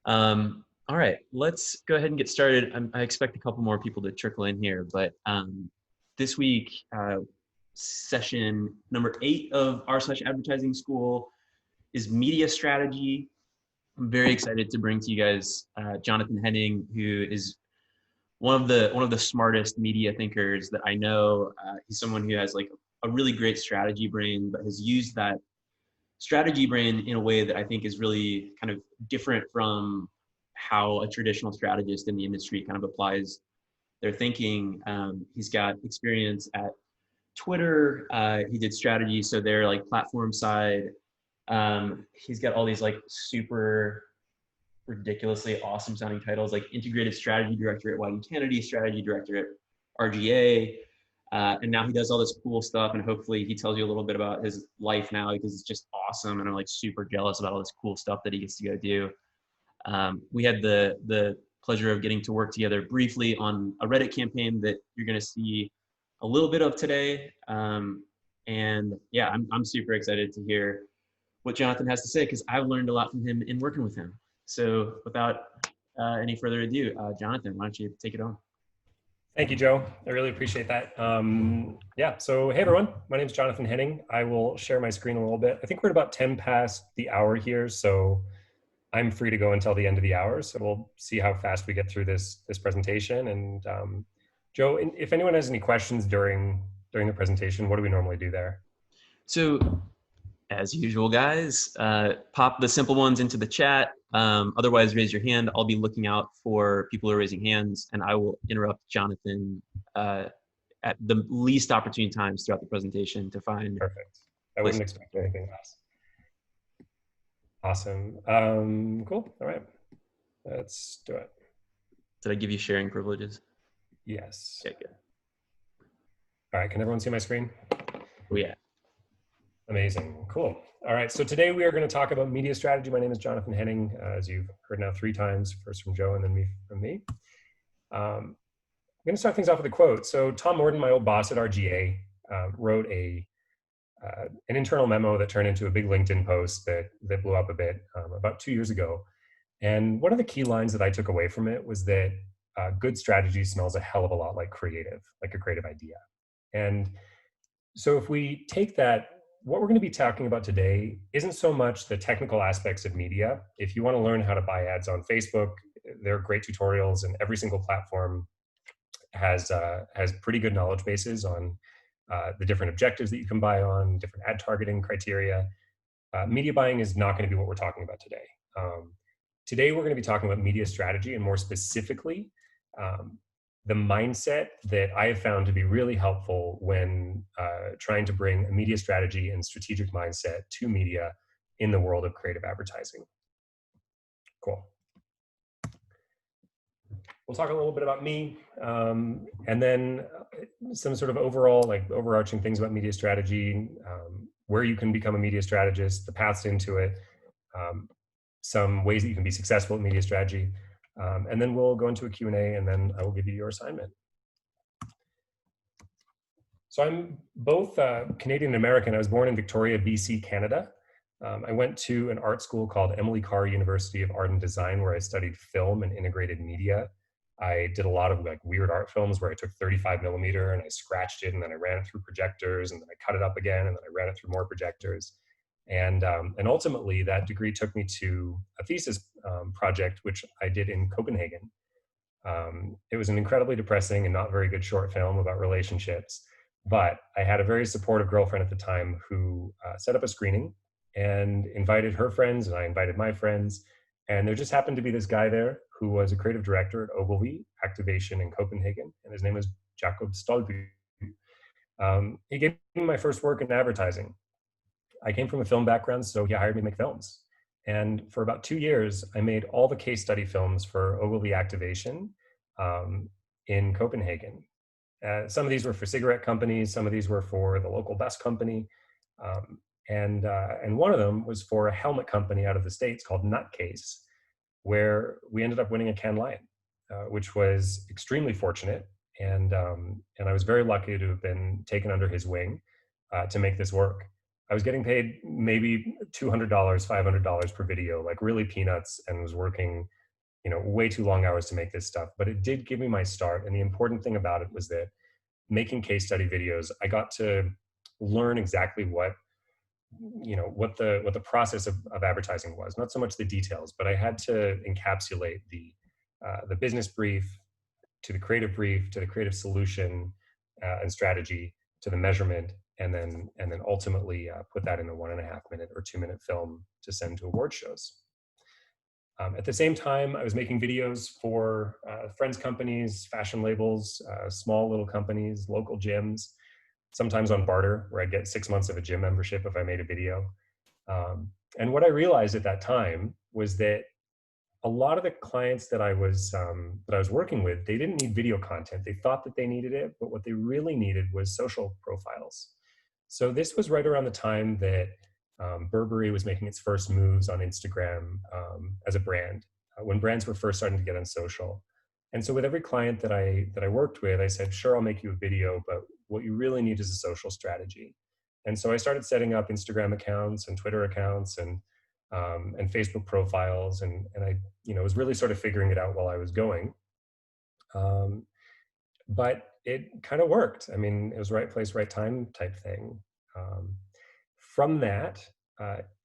All right, let's go ahead and get started. I expect a couple more people to trickle in here, but this week, session number 8 of r/advertising school is media strategy. I'm very excited to bring to you guys Jonathan Henning, who is one of the smartest media thinkers that I know. He's someone who has like a really great strategy brain, but has used that strategy brain in a way that I think is really kind of different from how a traditional strategist in the industry kind of applies their thinking. He's got experience at Twitter. He did strategy, so they're like platform side. He's got all these like super ridiculously awesome sounding titles like integrated strategy director at Wieden+Kennedy, strategy director at RGA. And now he does all this cool stuff, and hopefully he tells you a little bit about his life now because it's just awesome, and I'm like super jealous about all this cool stuff that he gets to go do. We had the pleasure of getting to work together briefly on a Reddit campaign that you're going to see a little bit of today. And yeah, I'm super excited to hear what Jonathan has to say because I've learned a lot from him in working with him. So without any further ado, Jonathan, why don't you take it on? Thank you, Joe. I really appreciate that. Yeah, so hey everyone, my name is Jonathan Henning. I will share my screen a little bit. I think we're at about 10 past the hour here, so I'm free to go until the end of the hour. So we'll see how fast we get through this presentation. And Joe, if anyone has any questions during the presentation, what do we normally do there? So as usual, guys, pop the simple ones into the chat. Otherwise, raise your hand. I'll be looking out for people who are raising hands, and I will interrupt Jonathan at the least opportune times throughout the presentation to find. Perfect. I wouldn't expect anything less. Awesome. Cool. All right. Let's do it. Did I give you sharing privileges? Yes. Okay, good. All right. Can everyone see my screen? Oh, yeah. Amazing. Cool. All right. So today we are going to talk about media strategy. My name is Jonathan Henning, as you've heard now 3 times, first from Joe and then from me. I'm going to start things off with a quote. So Tom Morden, my old boss at RGA, wrote an internal memo that turned into a big LinkedIn post that blew up a bit about 2 years ago. And one of the key lines that I took away from it was that good strategy smells a hell of a lot like a creative idea. And so if we take that, what we're going to be talking about today isn't so much the technical aspects of media. If you want to learn how to buy ads on Facebook, there are great tutorials, and every single platform has pretty good knowledge bases on the different objectives that you can buy on, different ad targeting criteria. Media buying is not going to be what we're talking about today. Today, we're going to be talking about media strategy, and more specifically, the mindset that I have found to be really helpful when trying to bring a media strategy and strategic mindset to media in the world of creative advertising. Cool. We'll talk a little bit about me, and then some sort of overarching things about media strategy, where you can become a media strategist, the paths into it, some ways that you can be successful at media strategy, and then we'll go into a Q&A, and then I will give you your assignment. So I'm both Canadian and American. I was born in Victoria, BC, Canada. I went to an art school called Emily Carr University of Art and Design, where I studied film and integrated media. I did a lot of like weird art films where I took 35 millimeter and I scratched it, and then I ran it through projectors, and then I cut it up again, and then I ran it through more projectors. And ultimately, that degree took me to a thesis project, which I did in Copenhagen. It was an incredibly depressing and not very good short film about relationships, but I had a very supportive girlfriend at the time who set up a screening and invited her friends, and I invited my friends. And there just happened to be this guy there who was a creative director at Ogilvy Activation in Copenhagen, and his name was Jacob Stolby. He gave me my first work in advertising. I came from a film background, so he hired me to make films. And for about 2 years, I made all the case study films for Ogilvy Activation in Copenhagen. Some of these were for cigarette companies, some of these were for the local bus company. And one of them was for a helmet company out of the States called Nutcase, where we ended up winning a Cannes Lion, which was extremely fortunate. And I was very lucky to have been taken under his wing to make this work. I was getting paid maybe $200, $500 per video, like really peanuts, and was working, way too long hours to make this stuff. But it did give me my start. And the important thing about it was that making case study videos, I got to learn exactly what the process of advertising was. Not so much the details, but I had to encapsulate the business brief to the creative brief to the creative solution and strategy to the measurement, and then ultimately put that in a 1.5-minute or 2-minute film to send to award shows. At the same time, I was making videos for friends' companies, fashion labels, small little companies, local gyms, sometimes on barter, where I'd get 6 months of a gym membership if I made a video. And what I realized at that time was that a lot of the clients that I was working with, they didn't need video content. They thought that they needed it, but what they really needed was social profiles. So this was right around the time that Burberry was making its first moves on Instagram as a brand, when brands were first starting to get on social. And so with every client that I worked with, I said, sure, I'll make you a video, but what you really need is a social strategy. And so I started setting up Instagram accounts and Twitter accounts and Facebook profiles, and I was really sort of figuring it out while I was going. But it kind of worked. I mean, it was right place, right time type thing. From that,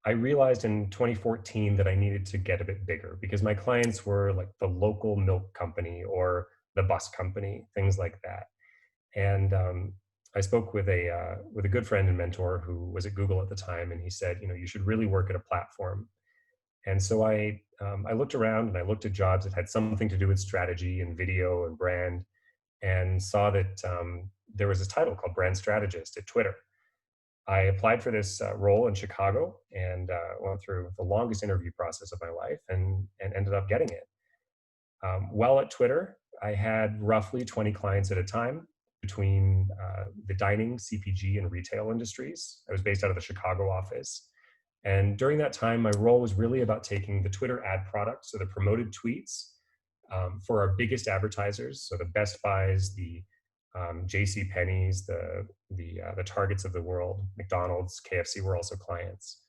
I realized in 2014 that I needed to get a bit bigger, because my clients were like the local milk company or the bus company, things like that. And I spoke with a good friend and mentor who was at Google at the time, and he said, you should really work at a platform. And so I looked around and I looked at jobs that had something to do with strategy and video and brand, and saw that there was a title called Brand Strategist at Twitter. I applied for this role in Chicago and went through the longest interview process of my life and ended up getting it. While at Twitter, I had roughly 20 clients at a time between the dining, CPG, and retail industries. I was based out of the Chicago office. And during that time, my role was really about taking the Twitter ad product, so the promoted tweets, for our biggest advertisers, so the Best Buys, the J.C. Penney's, the Targets of the world, McDonald's, KFC were also clients,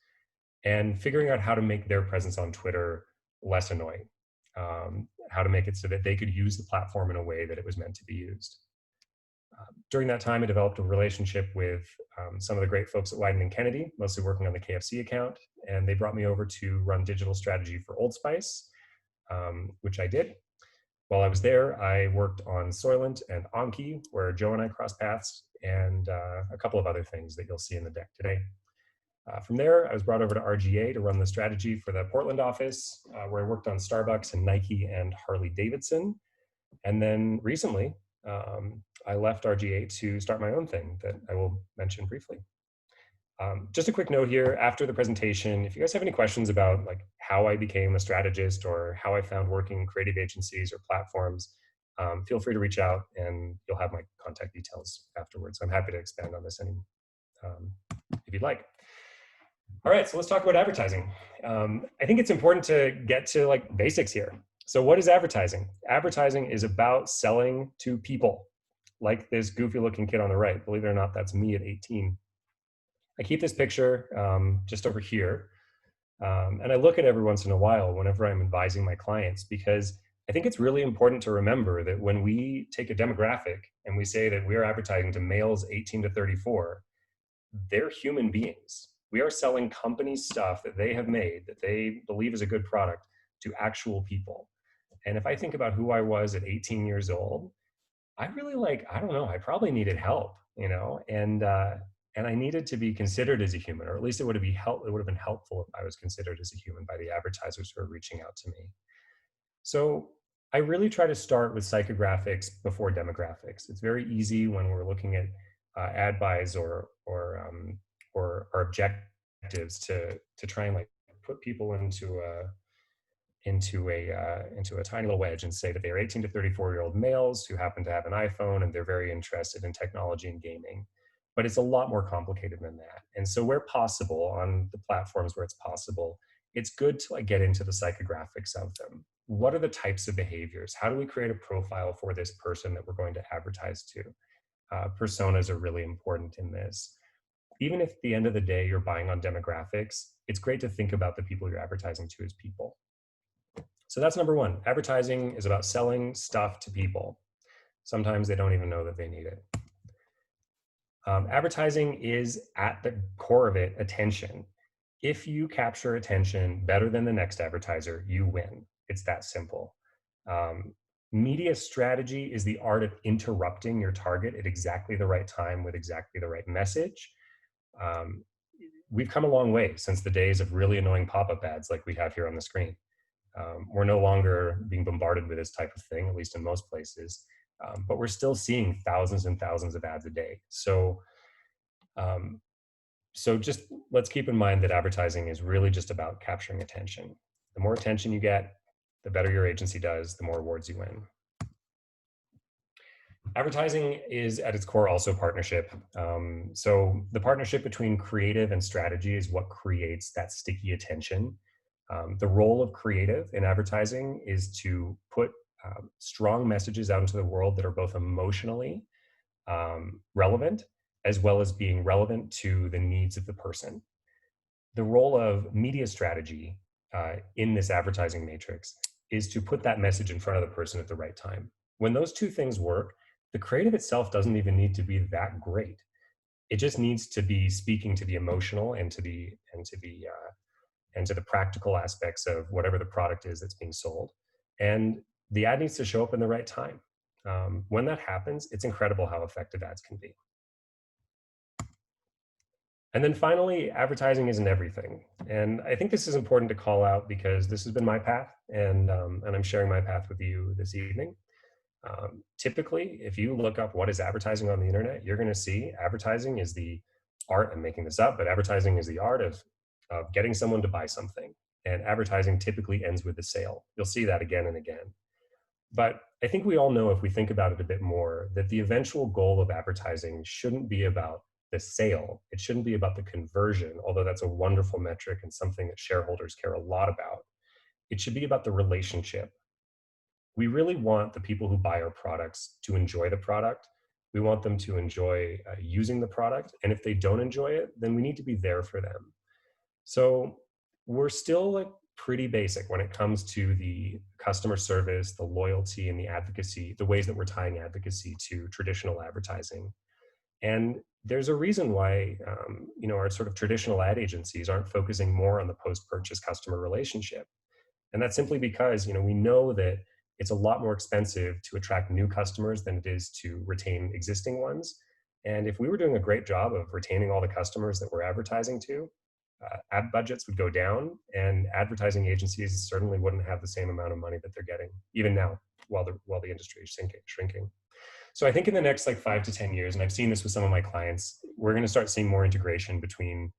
and figuring out how to make their presence on Twitter less annoying, how to make it so that they could use the platform in a way that it was meant to be used. During that time, I developed a relationship with some of the great folks at Wieden+Kennedy, mostly working on the KFC account, and they brought me over to run digital strategy for Old Spice, which I did. While I was there, I worked on Soylent and Anki, where Joe and I crossed paths, and a couple of other things that you'll see in the deck today. From there, I was brought over to RGA to run the strategy for the Portland office, where I worked on Starbucks and Nike and Harley Davidson. And then recently, I left RGA to start my own thing that I will mention briefly. Just a quick note here, after the presentation, if you guys have any questions about like how I became a strategist or how I found working in creative agencies or platforms, feel free to reach out and you'll have my contact details afterwards. I'm happy to expand on this if you'd like. All right, so let's talk about advertising. I think it's important to get to like basics here. So what is advertising? Advertising is about selling to people, like this goofy looking kid on the right. Believe it or not, that's me at 18. I keep this picture just over here, and I look at it every once in a while whenever I'm advising my clients, because I think it's really important to remember that when we take a demographic and we say that we are advertising to males 18 to 34, they're human beings. We are selling company stuff that they have made that they believe is a good product to actual people. And if I think about who I was at 18 years old, I really I don't know, I probably needed help, and I needed to be considered as a human, or at least it would have been helpful if I was considered as a human by the advertisers who are reaching out to me. So I really try to start with psychographics before demographics. It's very easy when we're looking at ad buys or our objectives to try and put people into a tiny little wedge and say that they are 18 to 34-year-old males who happen to have an iPhone and they're very interested in technology and gaming. But it's a lot more complicated than that. And so where possible, on the platforms where it's possible, it's good to get into the psychographics of them. What are the types of behaviors? How do we create a profile for this person that we're going to advertise to? Personas are really important in this. even if at the end of the day you're buying on demographics, it's great to think about the people you're advertising to as people. So that's number one. Advertising is about selling stuff to people. Sometimes they don't even know that they need it. Advertising is, at the core of it, attention. If you capture attention better than the next advertiser, you win. It's that simple. Media strategy is the art of interrupting your target at exactly the right time with exactly the right message. We've come a long way since the days of really annoying pop-up ads like we have here on the screen. We're no longer being bombarded with this type of thing, at least in most places, but we're still seeing thousands and thousands of ads a day. So just let's keep in mind that advertising is really just about capturing attention. The more attention you get, the better your agency does, the more awards you win. Advertising is at its core also partnership. So the partnership between creative and strategy is what creates that sticky attention. The role of creative in advertising is to put strong messages out into the world that are both emotionally relevant, as well as being relevant to the needs of the person. The role of media strategy in this advertising matrix is to put that message in front of the person at the right time. When those two things work, the creative itself doesn't even need to be that great. It just needs to be speaking to the emotional and to the practical aspects of whatever the product is that's being sold. And the ad needs to show up in the right time. When that happens, it's incredible how effective ads can be. And then finally, advertising isn't everything. And I think this is important to call out because this has been my path, and I'm sharing my path with you this evening. Typically, if you look up what is advertising on the internet, you're going to see advertising is the art, I'm making this up, but advertising is the art of getting someone to buy something. And advertising typically ends with a sale. You'll see that again and again. But I think we all know, if we think about it a bit more, that the eventual goal of advertising shouldn't be about the sale. It shouldn't be about the conversion, although that's a wonderful metric and something that shareholders care a lot about. It should be about the relationship. We really want the people who buy our products to enjoy the product. We want them to enjoy using the product. And if they don't enjoy it, then we need to be there for them. So we're still like pretty basic when it comes to the customer service, the loyalty, and the advocacy, the ways that we're tying advocacy to traditional advertising. And there's a reason why our sort of traditional ad agencies aren't focusing more on the post-purchase customer relationship. And that's simply because we know that it's a lot more expensive to attract new customers than it is to retain existing ones. And if we were doing a great job of retaining all the customers that we're advertising to, ad budgets would go down, and advertising agencies certainly wouldn't have the same amount of money that they're getting, even now, while the industry is shrinking. So I think in the next 5 to 10 years, and I've seen this with some of my clients, we're going to start seeing more integration between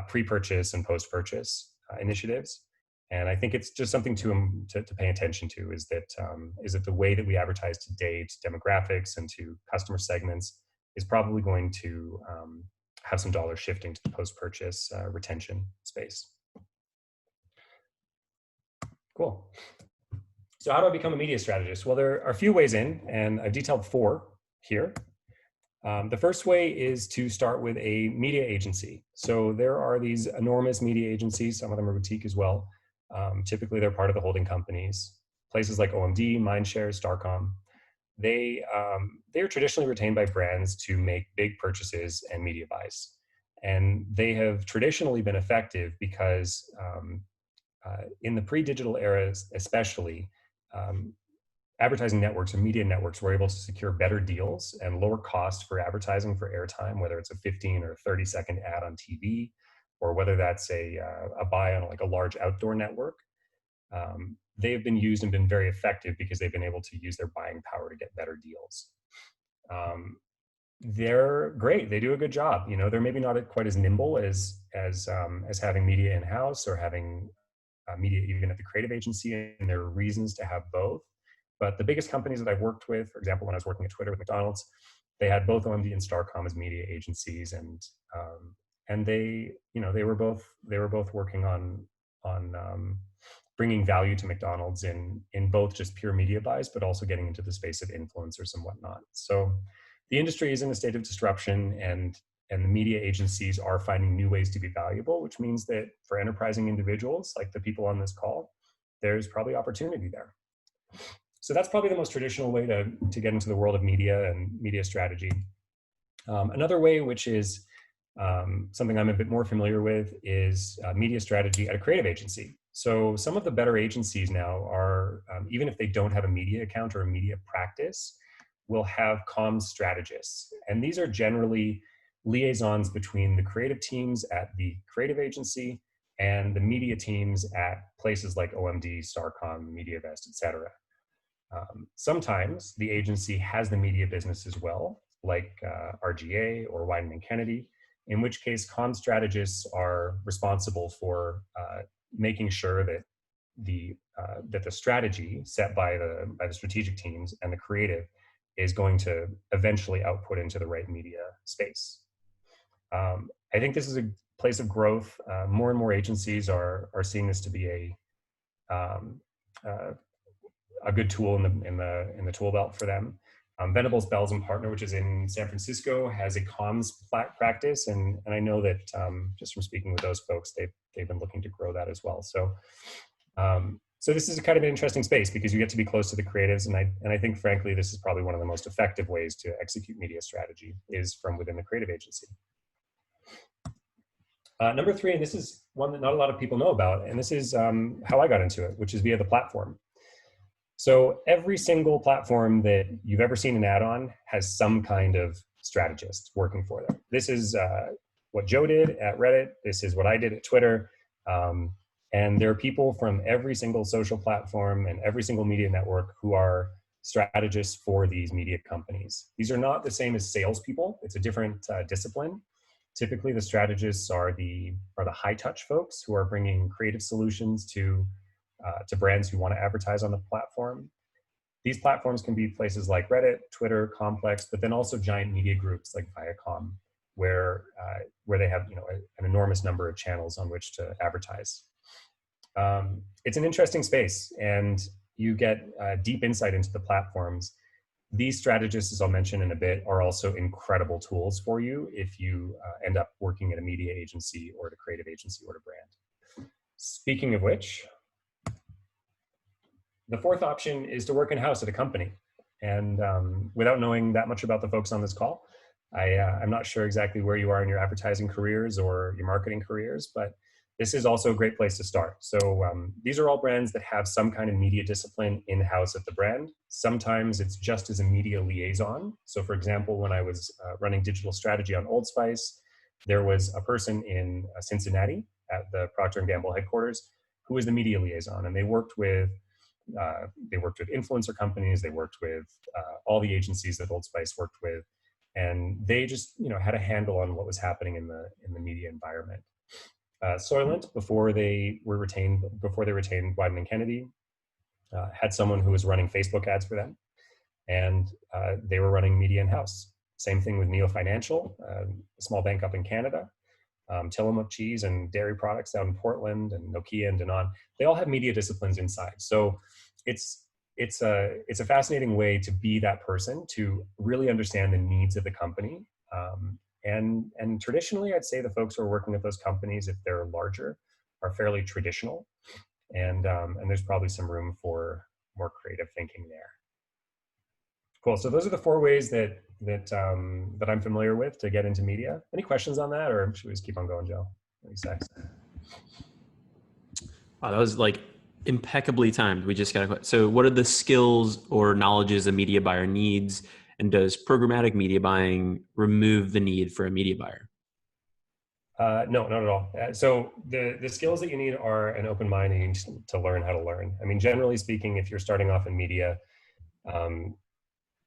pre-purchase and post-purchase initiatives. And I think it's just something to pay attention to, is that the way that we advertise today to demographics and to customer segments is probably going to have some dollars shifting to the post-purchase retention space. Cool. So how do I become a media strategist? Well, there are a few ways in, and I've detailed 4 here. The first way is to start with a media agency. So there are these enormous media agencies. Some of them are boutique as well. Typically, they're part of the holding companies. Places like OMD, Mindshare, Starcom. They are traditionally retained by brands to make big purchases and media buys. And they have traditionally been effective because in the pre-digital eras, especially, advertising networks or media networks were able to secure better deals and lower costs for advertising for airtime, whether it's a 15 or 30-second ad on TV, or whether that's a buy on a large outdoor network. They have been used and been very effective because they've been able to use their buying power to get better deals. They're great. They do a good job. They're maybe not quite as nimble as having media in-house or having media even at the creative agency, and there are reasons to have both. But the biggest companies that I've worked with, for example, when I was working at Twitter with McDonald's, they had both OMD and Starcom as media agencies, and they were both working on bringing value to McDonald's in both just pure media buys, but also getting into the space of influencers and whatnot. So the industry is in a state of disruption, and and the media agencies are finding new ways to be valuable, which means that for enterprising individuals, like the people on this call, there's probably opportunity there. So that's probably the most traditional way to get into the world of media and media strategy. Another way, which is something I'm a bit more familiar with, is media strategy at a creative agency. So some of the better agencies now are, even if they don't have a media account or a media practice, will have comms strategists. And these are generally liaisons between the creative teams at the creative agency and the media teams at places like OMD, Starcom, MediaVest, et cetera. Sometimes the agency has the media business as well, like RGA or Wieden+Kennedy, in which case comm strategists are responsible for making sure that the strategy set by the strategic teams and the creative is going to eventually output into the right media space. I think this is a place of growth. More and more agencies are seeing this to be a good tool in the tool belt for them. Venables, Bells and Partner, which is in San Francisco, has a comms practice, and I know that just from speaking with those folks, they've been looking to grow that as well. So so this is a kind of an interesting space because you get to be close to the creatives, and I think frankly this is probably one of the most effective ways to execute media strategy is from within the creative agency. Number 3, and this is one that not a lot of people know about, and this is how I got into it, which is via the platform. So every single platform that you've ever seen an ad on has some kind of strategist working for them. This is what Joe did at Reddit. This is what I did at Twitter. And there are people from every single social platform and every single media network who are strategists for these media companies. These are not the same as salespeople. It's a different discipline. Typically, the strategists are the high touch folks who are bringing creative solutions to brands who want to advertise on the platform. These platforms can be places like Reddit, Twitter, Complex, but then also giant media groups like Viacom, where they have an enormous number of channels on which to advertise. It's an interesting space, and you get deep insight into the platforms. These strategists, as I'll mention in a bit, are also incredible tools for you if you end up working at a media agency or at a creative agency or at a brand. Speaking of which, the 4th option is to work in-house at a company. And without knowing that much about the folks on this call, I'm not sure exactly where you are in your advertising careers or your marketing careers, but this is also a great place to start. So these are all brands that have some kind of media discipline in-house at the brand. Sometimes it's just as a media liaison. So for example, when I was running digital strategy on Old Spice, there was a person in Cincinnati at the Procter & Gamble headquarters who was the media liaison, and they worked with influencer companies, they worked with all the agencies that Old Spice worked with, and they just had a handle on what was happening in the media environment. Soylent, before they retained Wieden+Kennedy, had someone who was running Facebook ads for them, and they were running media in-house. Same thing with Neo Financial, a small bank up in Canada. Tillamook Cheese and dairy products out in Portland, and Nokia and Danone. They all have media disciplines inside. So it's a fascinating way to be that person, to really understand the needs of the company. And traditionally, I'd say the folks who are working at those companies, if they're larger, are fairly traditional. And there's probably some room for more creative thinking there. Cool. So those are the 4 ways that I'm familiar with to get into media. Any questions on that, or should we just keep on going, Joe? Any sex? Wow, that was like impeccably timed. We just got so what are the skills or knowledges a media buyer needs, and does programmatic media buying remove the need for a media buyer? No, not at all. So the skills that you need are an open mind, and you need to learn how to learn. I mean, generally speaking, if you're starting off in media,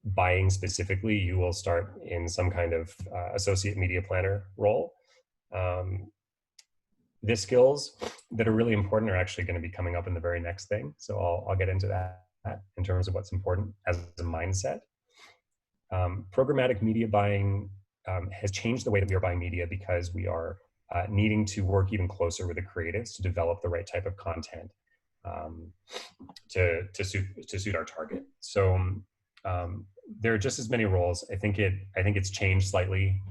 buying specifically, you will start in some kind of associate media planner role. The skills that are really important are actually going to be coming up in the very next thing. So I'll get into that in terms of what's important as a mindset. Programmatic media buying has changed the way that we are buying media because we are needing to work even closer with the creatives to develop the right type of content to suit our target. So there are just as many roles. I think it's changed slightly,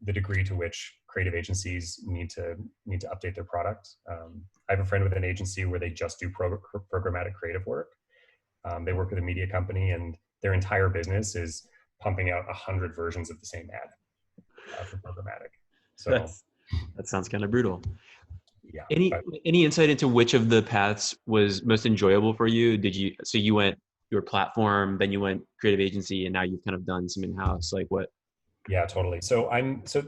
the degree to which creative agencies need to update their product. I have a friend with an agency where they just do programmatic creative work. They work with a media company, and their entire business is pumping out 100 versions of the same ad for programmatic. So that sounds kind of brutal. Yeah. Any insight into which of the paths was most enjoyable for you? So you went your platform, then you went creative agency, and now you've kind of done some in-house, like what? Yeah, totally. So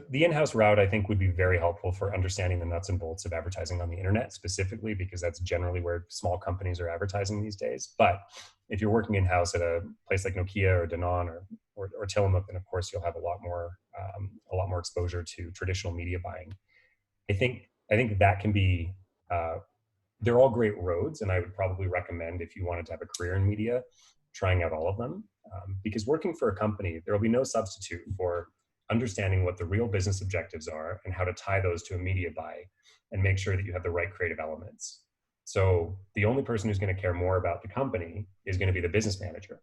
the in-house route, I think, would be very helpful for understanding the nuts and bolts of advertising on the internet specifically, because that's generally where small companies are advertising these days. But if you're working in-house at a place like Nokia or Danone or Tillamook, then of course you'll have a lot more exposure to traditional media buying. I think that can be, they're all great roads, and I would probably recommend, if you wanted to have a career in media, trying out all of them. Because working for a company, there will be no substitute for understanding what the real business objectives are and how to tie those to a media buy and make sure that you have the right creative elements. So the only person who's going to care more about the company is going to be the business manager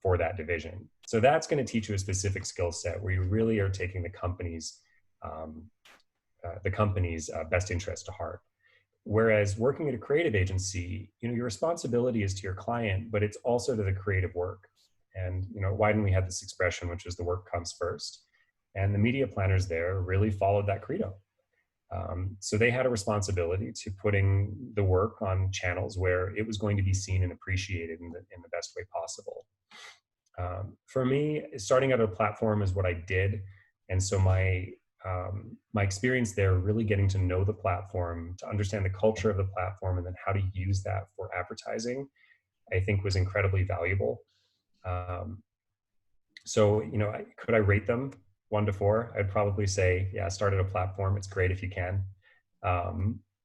for that division. So that's going to teach you a specific skill set where you really are taking the company's best interest to heart. Whereas working at a creative agency, your responsibility is to your client, but it's also to the creative work. And, at Wieden, we had this expression, which is the work comes first. And the media planners there really followed that credo. So they had a responsibility to putting the work on channels where it was going to be seen and appreciated in the best way possible. For me, starting out a platform is what I did. And so my experience there, really getting to know the platform, to understand the culture of the platform, and then how to use that for advertising, I think was incredibly valuable. So, could I rate them 1 to 4? I'd probably say, yeah, start at a platform. It's great if you can.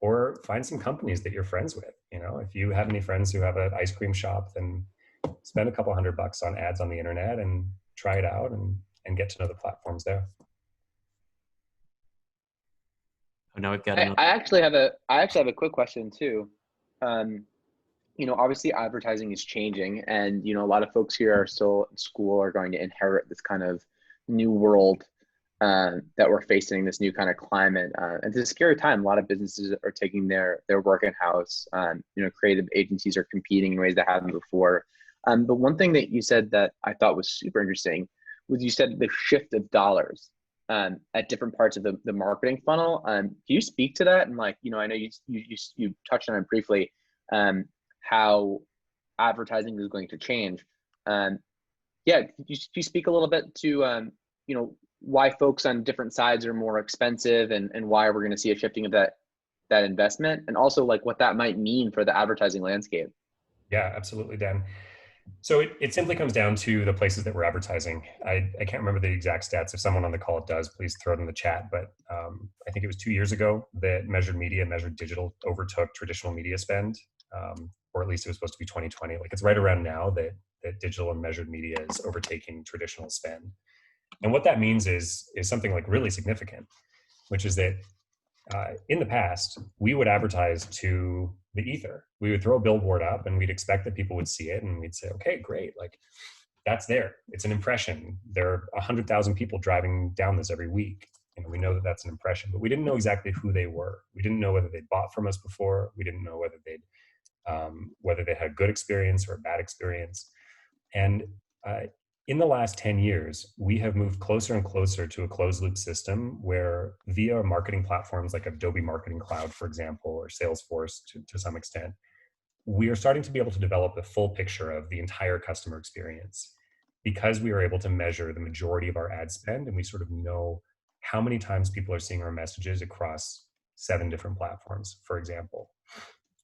Or find some companies that you're friends with. If you have any friends who have an ice cream shop, then spend a couple $100 on ads on the internet and try it out and get to know the platforms there. Now we've got I actually have a quick question too. Obviously advertising is changing, and a lot of folks here are still in school, are going to inherit this kind of new world that we're facing, this new kind of climate. And it's a scary time. A lot of businesses are taking their work in-house. Creative agencies are competing in ways that haven't before. But one thing that you said that I thought was super interesting was you said the shift of dollars at different parts of the marketing funnel. Can you speak to that? And I know you touched on it briefly, how advertising is going to change. Could you speak a little bit to why folks on different sides are more expensive, and why we're going to see a shifting of that investment, and also what that might mean for the advertising landscape? Yeah, absolutely, Dan. So it simply comes down to the places that we're advertising. I can't remember the exact stats. If someone on the call does, please throw it in the chat. But I think it was 2 years ago that measured digital overtook traditional media spend, or at least it was supposed to be 2020. It's right around now that digital and measured media is overtaking traditional spend. And what that means is something really significant, which is that in the past, we would advertise to the ether. We would throw a billboard up and we'd expect that people would see it, and we'd say, okay, great. That's there. It's an impression. There are 100,000 people driving down this every week. We know that that's an impression, but we didn't know exactly who they were. We didn't know whether they'd bought from us before. We didn't know whether they had a good experience or a bad experience. And in the last 10 years, we have moved closer and closer to a closed loop system where, via marketing platforms like Adobe Marketing Cloud, for example, or Salesforce to some extent, we are starting to be able to develop a full picture of the entire customer experience, because we are able to measure the majority of our ad spend, and we sort of know how many times people are seeing our messages across 7 different platforms, for example.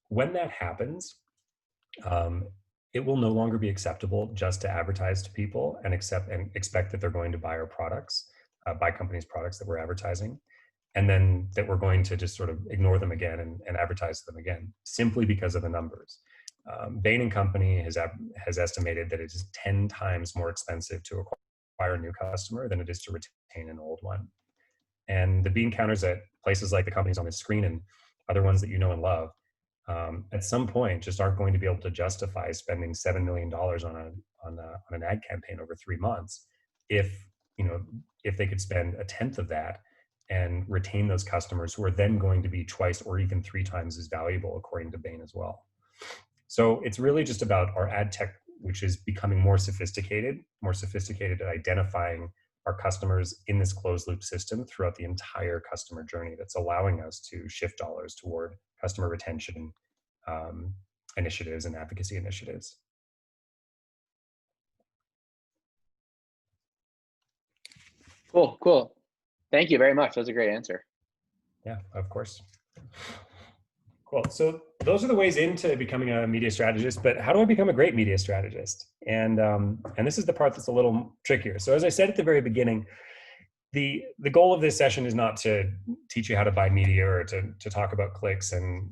When that happens, it will no longer be acceptable just to advertise to people and expect that they're going to buy our products, buy companies' products that we're advertising, and then that we're going to just sort of ignore them again and advertise to them again, simply because of the numbers. Bain & Company has estimated that it is 10 times more expensive to acquire a new customer than it is to retain an old one. And the bean counters at places like the companies on the screen and other ones that you know and love, at some point just aren't going to be able to justify spending $7 million on on an ad campaign over 3 months if, if they could spend a tenth of that and retain those customers who are then going to be twice or even 3 times as valuable, according to Bain as well. So it's really just about our ad tech, which is becoming more sophisticated at identifying our customers in this closed loop system throughout the entire customer journey, that's allowing us to shift dollars toward customer retention initiatives and advocacy initiatives. Cool. Thank you very much. That was a great answer. Yeah, of course. Cool. So those are the ways into becoming a media strategist, but how do I become a great media strategist? And this is the part that's a little trickier. So as I said at the very beginning, the goal of this session is not to teach you how to buy media or to talk about clicks and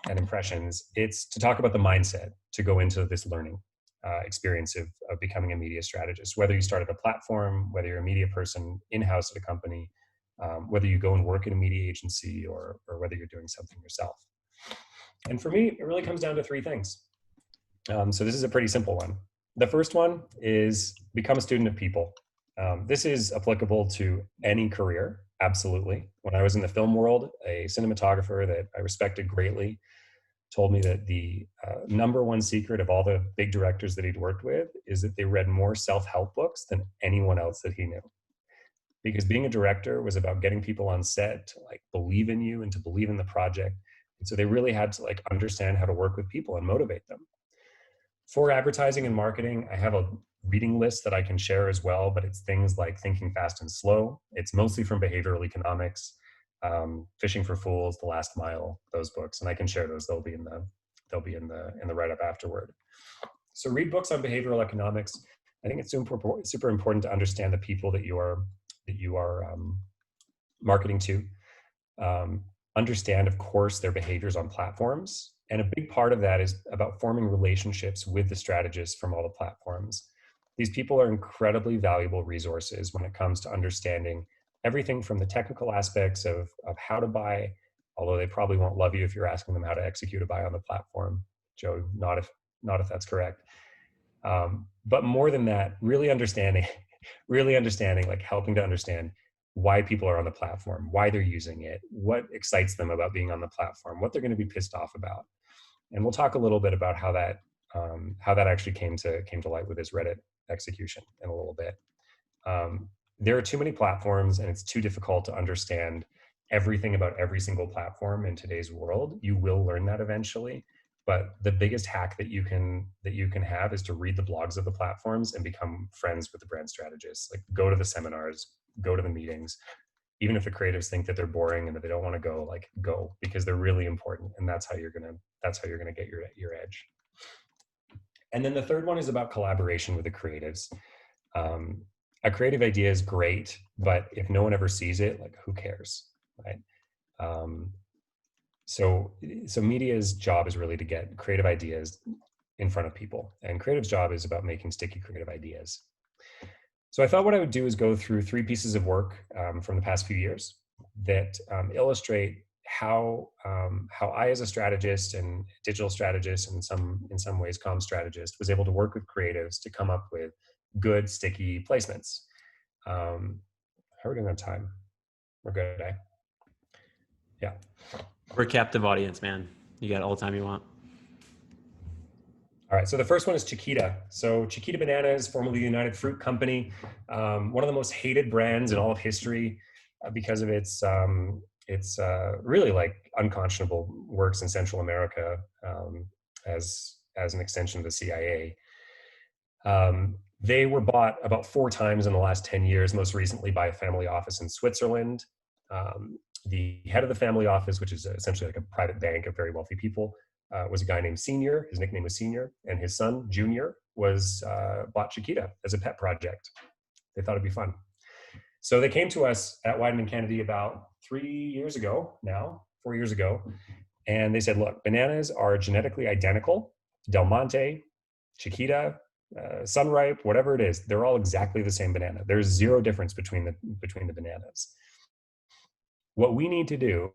impressions. It's to talk about the mindset to go into this learning experience of becoming a media strategist, whether you start at a platform, whether you're a media person in-house at a company, whether you go and work in a media agency or whether you're doing something yourself. And for me, it really comes down to 3 things. So this is a pretty simple one. The first one is become a student of people. This is applicable to any career, absolutely. When I was in the film world, a cinematographer that I respected greatly told me that the #1 secret of all the big directors that he'd worked with is that they read more self-help books than anyone else that he knew. Because being a director was about getting people on set to like believe in you and to believe in the project. And so they really had to like understand how to work with people and motivate them. For advertising and marketing, I have a reading list that I can share as well, but it's things like Thinking Fast and Slow. It's mostly from behavioral economics, Fishing for Fools, The Last Mile, those books, and I can share those. They'll be in the write-up afterward. So read books on behavioral economics. I think it's super important to understand the people that you are marketing to. Understand, of course, their behaviors on platforms. And a big part of that is about forming relationships with the strategists from all the platforms. These people are incredibly valuable resources when it comes to understanding everything from the technical aspects of how to buy, although they probably won't love you if you're asking them how to execute a buy on the platform. Joe, not if that's correct. But more than that, really understanding, like helping to understand why people are on the platform, why they're using it, what excites them about being on the platform, what they're going to be pissed off about. And we'll talk a little bit about how that actually came to light with this Reddit execution in a little bit. There are too many platforms and it's too difficult to understand everything about every single platform in today's world. You will learn that eventually, but the biggest hack that you can have is to read the blogs of the platforms and become friends with the brand strategists. Like go to the seminars, go to the meetings. Even if the creatives think that they're boring and that they don't want to go, like go, because they're really important, and that's how you're gonna get your edge. And then the third one is about collaboration with the creatives. A creative idea is great, but if no one ever sees it, like who cares, right? So media's job is really to get creative ideas in front of people, and creative's job is about making sticky creative ideas. So I thought what I would do is go through 3 pieces of work from the past few years that illustrate how I, as a strategist and digital strategist, and in some ways comm strategist, was able to work with creatives to come up with good sticky placements. How are we doing on time? We're good, eh? Yeah. We're a captive audience, man. You got all the time you want. All right, so the first one is Chiquita. So Chiquita Bananas, formerly the United Fruit Company, one of the most hated brands in all of history because of its really like unconscionable works in Central America as an extension of the CIA. They were bought about 4 times in the last 10 years, most recently by a family office in Switzerland. The head of the family office, which is essentially like a private bank of very wealthy people, was a guy named Senior. His nickname was Senior, and his son Junior was bought Chiquita as a pet project. They thought it'd be fun, so they came to us at Wieden+Kennedy about 4 years ago, and they said, "Look, bananas are genetically identical. Del Monte, Chiquita, Sunripe, whatever it is, they're all exactly the same banana. There's 0 difference between the bananas. What we need to do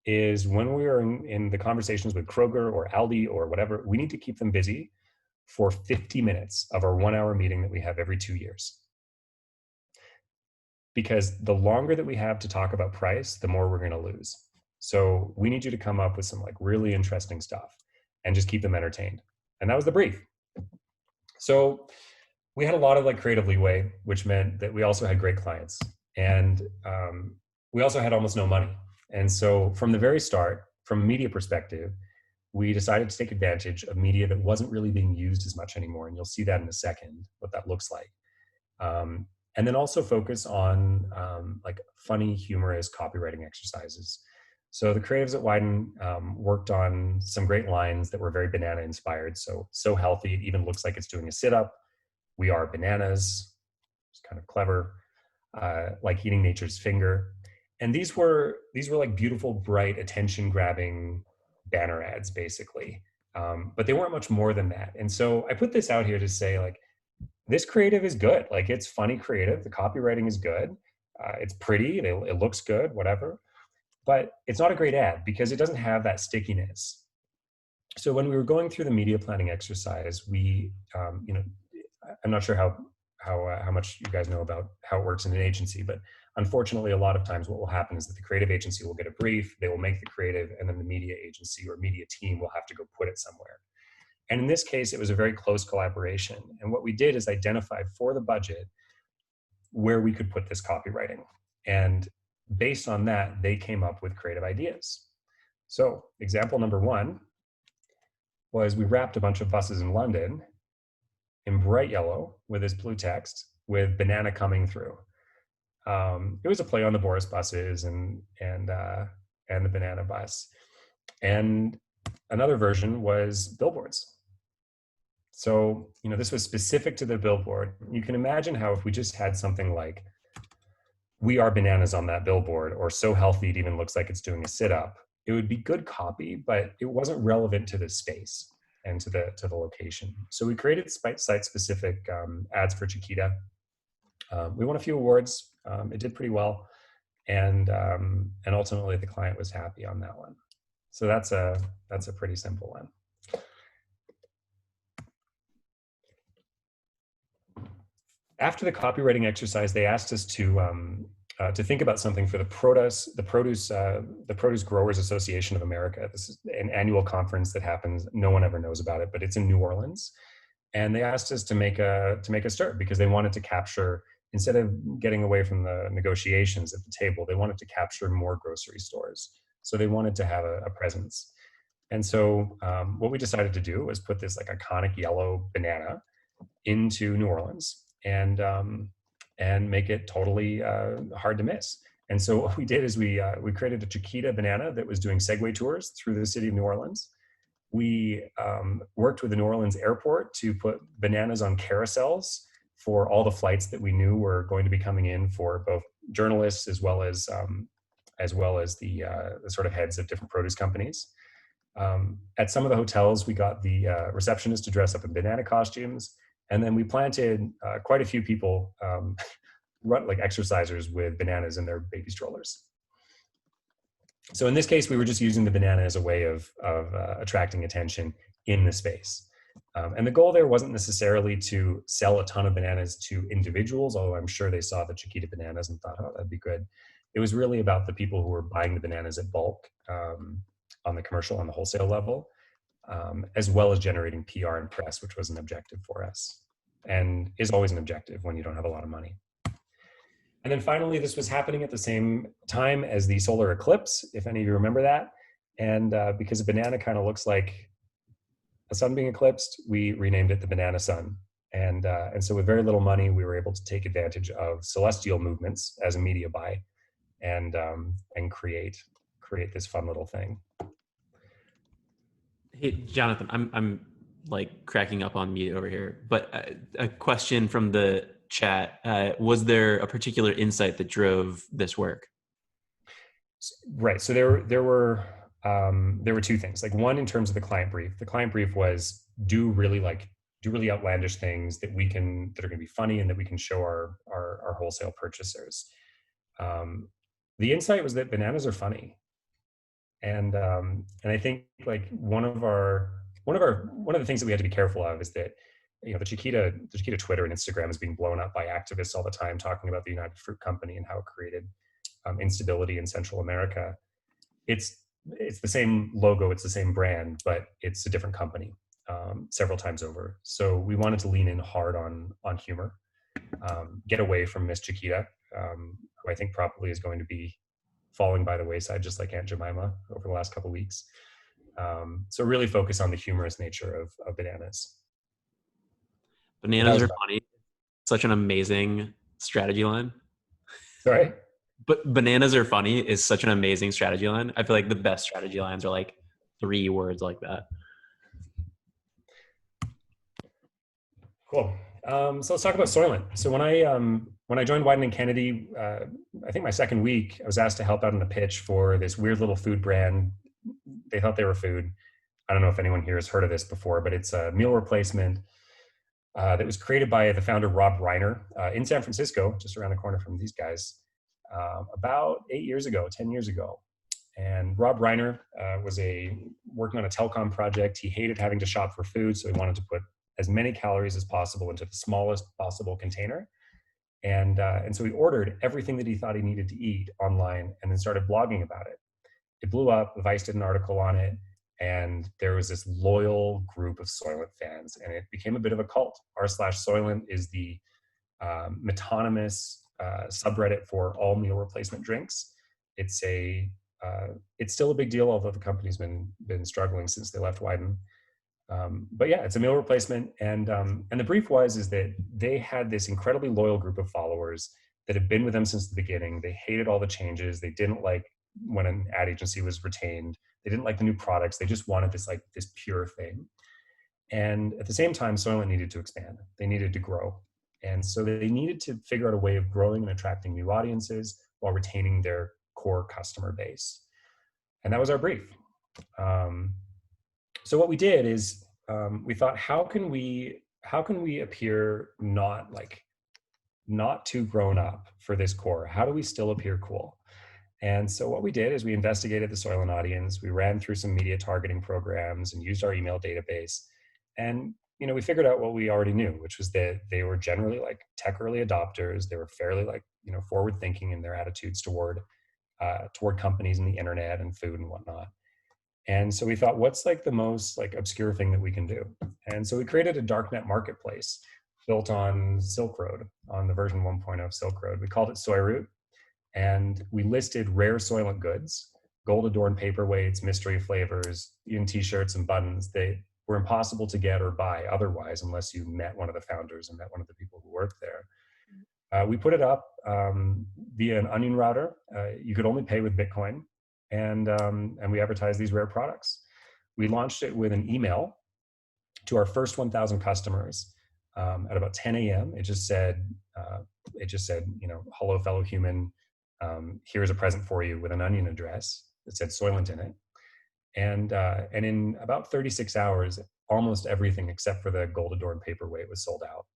is when we are in the conversations with Kroger or Aldi or whatever, we need to keep them busy for 50 minutes of our 1-hour meeting that we have every 2 years. Because the longer that we have to talk about price, the more we're going to lose. So we need you to come up with some like really interesting stuff and just keep them entertained. And that was the brief. So we had a lot of like creative leeway, which meant that we also had great clients, and we also had almost no money. And so from the very start, from a media perspective, we decided to take advantage of media that wasn't really being used as much anymore. And you'll see that in a second, what that looks like. And then also focus on like funny, humorous copywriting exercises. So the creatives at Wieden worked on some great lines that were very banana inspired. So healthy, it even looks like it's doing a sit-up. We are bananas. It's kind of clever, like eating nature's finger. And these were like beautiful, bright, attention-grabbing banner ads, basically. But they weren't much more than that. And so I put this out here to say, like, this creative is good. Like, it's funny creative. The copywriting is good. It's pretty. It looks good, whatever. But it's not a great ad because it doesn't have that stickiness. So when we were going through the media planning exercise, we, I'm not sure how much you guys know about how it works in an agency, but unfortunately, a lot of times what will happen is that the creative agency will get a brief, they will make the creative, and then the media agency or media team will have to go put it somewhere. And in this case, it was a very close collaboration. And what we did is identify for the budget where we could put this copywriting. And based on that, they came up with creative ideas. So example number one was we wrapped a bunch of buses in London in bright yellow with this blue text with banana coming through. It was a play on the Boris buses and the banana bus. And another version was billboards. So, this was specific to the billboard. You can imagine how if we just had something like, we are bananas on that billboard, or so healthy it even looks like it's doing a sit-up, it would be good copy, but it wasn't relevant to the space and to the location. So we created site-specific ads for Chiquita. We won a few awards. It did pretty well, and ultimately the client was happy on that one. So that's a pretty simple one. After the copywriting exercise, they asked us to think about something for the Produce Growers Association of America. This is an annual conference that happens. No one ever knows about it, but it's in New Orleans. And they asked us to make a stir because they wanted to capture, instead of getting away from the negotiations at the table, they wanted to capture more grocery stores. So they wanted to have a presence. And so what we decided to do was put this like iconic yellow banana into New Orleans and make it totally hard to miss. And so what we did is we created a Chiquita banana that was doing Segway tours through the city of New Orleans. We worked with the New Orleans airport to put bananas on carousels for all the flights that we knew were going to be coming in for both journalists as well as the sort of heads of different produce companies. At some of the hotels, we got the receptionists to dress up in banana costumes. And then we planted quite a few people, like exercisers, with bananas in their baby strollers. So in this case, we were just using the banana as a way of attracting attention in the space. And the goal there wasn't necessarily to sell a ton of bananas to individuals, although I'm sure they saw the Chiquita bananas and thought, oh, that'd be good. It was really about the people who were buying the bananas at bulk on the commercial, on the wholesale level, as well as generating PR and press, which was an objective for us and is always an objective when you don't have a lot of money. And then finally, this was happening at the same time as the solar eclipse, if any of you remember that. And because a banana kind of looks like a sun being eclipsed, we renamed it the Banana Sun. And so with very little money, we were able to take advantage of celestial movements as a media buy and create this fun little thing. Hey, Jonathan, I'm like cracking up on me over here, but a question from the chat. Was there a particular insight that drove this work? Right. So there were two things. Like, one, in terms of the client brief. The client brief was do really outlandish things that are going to be funny and that we can show our wholesale purchasers. The insight was that bananas are funny. And I think like one of our one of the things that we had to be careful of is that, the Chiquita Twitter and Instagram is being blown up by activists all the time, talking about the United Fruit Company and how it created instability in Central America. It's the same logo, it's the same brand, but it's a different company several times over. So we wanted to lean in hard on humor, get away from Miss Chiquita, who I think probably is going to be falling by the wayside, just like Aunt Jemima over the last couple of weeks. So really focus on the humorous nature of bananas. Bananas are funny. Such an amazing strategy line. Sorry? But bananas are funny is such an amazing strategy line. I feel like the best strategy lines are like 3 words like that. Cool. So let's talk about Soylent. So when I joined Wieden+Kennedy, I think my second week, I was asked to help out in a pitch for this weird little food brand. They thought they were food. I don't know if anyone here has heard of this before, but it's a meal replacement that was created by the founder, Rob Reiner, in San Francisco, just around the corner from these guys, about 10 years ago. And Rob Reiner was working on a telecom project. He hated having to shop for food, so he wanted to put as many calories as possible into the smallest possible container. And so he ordered everything that he thought he needed to eat online and then started blogging about it. It blew up. Vice did an article on it. And there was this loyal group of Soylent fans, and it became a bit of a cult. r/Soylent is the metonymous subreddit for all meal replacement drinks. It's still a big deal, although the company's been struggling since they left Wieden. But yeah, it's a meal replacement, and the brief is that they had this incredibly loyal group of followers that had been with them since the beginning. They hated all the changes. They didn't like when an ad agency was retained. They didn't like the new products. They just wanted this pure thing. And at the same time, Soylent needed to expand. They needed to grow. And so they needed to figure out a way of growing and attracting new audiences while retaining their core customer base. And that was our brief. So what we did is we thought, how can we appear not too grown up for this core? How do we still appear cool? And so what we did is we investigated the Soylent audience. We ran through some media targeting programs and used our email database. And we figured out what we already knew, which was that they were generally tech early adopters. They were fairly forward thinking in their attitudes toward companies and the internet and food and whatnot. And so we thought, what's the most obscure thing that we can do? And so we created a darknet marketplace built on Silk Road, on the version 1.0 of Silk Road. We called it Soyroot. And we listed rare Soylent goods, gold adorned paperweights, mystery flavors, even t-shirts and buttons that were impossible to get or buy otherwise unless you met one of the founders and met one of the people who worked there. We put it up via an onion router. You could only pay with Bitcoin, and we advertised these rare products. We launched it with an email to our first 1,000 customers at about 10 a.m. It just said, hello, fellow human. Here's a present for you with an onion address that said Soylent in it. And in about 36 hours, almost everything except for the gold adorned paperweight was sold out.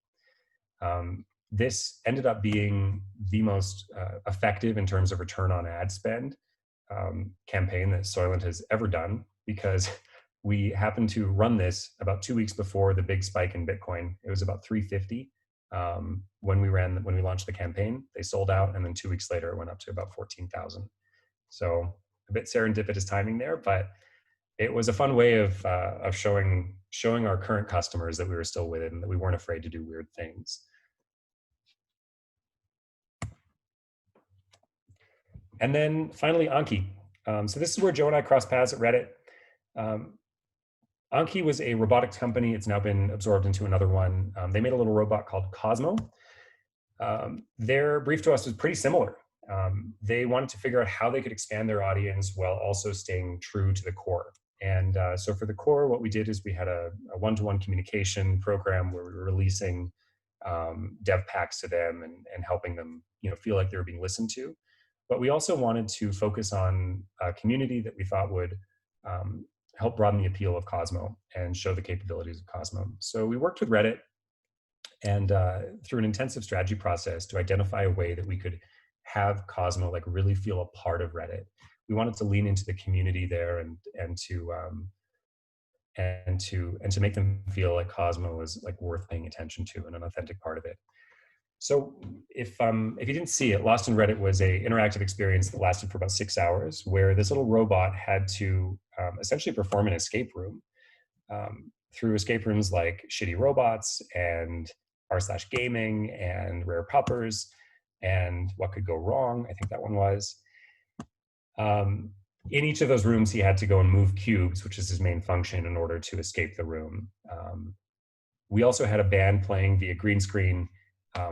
This ended up being the most effective in terms of return on ad spend campaign that Soylent has ever done, because we happened to run this about 2 weeks before the big spike in Bitcoin. It was about 350. When we launched the campaign. They sold out, and then 2 weeks later it went up to about 14,000. So a bit serendipitous timing there, but it was a fun way of showing our current customers that we were still with it and that we weren't afraid to do weird things. And then finally, Anki. So this is where Joe and I crossed paths at Reddit. Anki was a robotics company. It's now been absorbed into another one. They made a little robot called Cosmo. Their brief to us was pretty similar. They wanted to figure out how they could expand their audience while also staying true to the core. And so for the core, what we did is we had a one-to-one communication program where we were releasing dev packs to them and helping them feel like they were being listened to. But we also wanted to focus on a community that we thought would help broaden the appeal of Cosmo and show the capabilities of Cosmo. So we worked with Reddit and through an intensive strategy process to identify a way that we could have Cosmo really feel a part of Reddit. We wanted to lean into the community there and and to make them feel like Cosmo was like worth paying attention to and an authentic part of it. So if you didn't see it, Lost in Reddit was a interactive experience that lasted for about 6 hours, where this little robot had to essentially perform an escape room through escape rooms like Shitty Robots and r/gaming and Rare Puppers and What Could Go Wrong, I think that one was. In each of those rooms, he had to go and move cubes, which is his main function, in order to escape the room. We also had a band playing via green screen,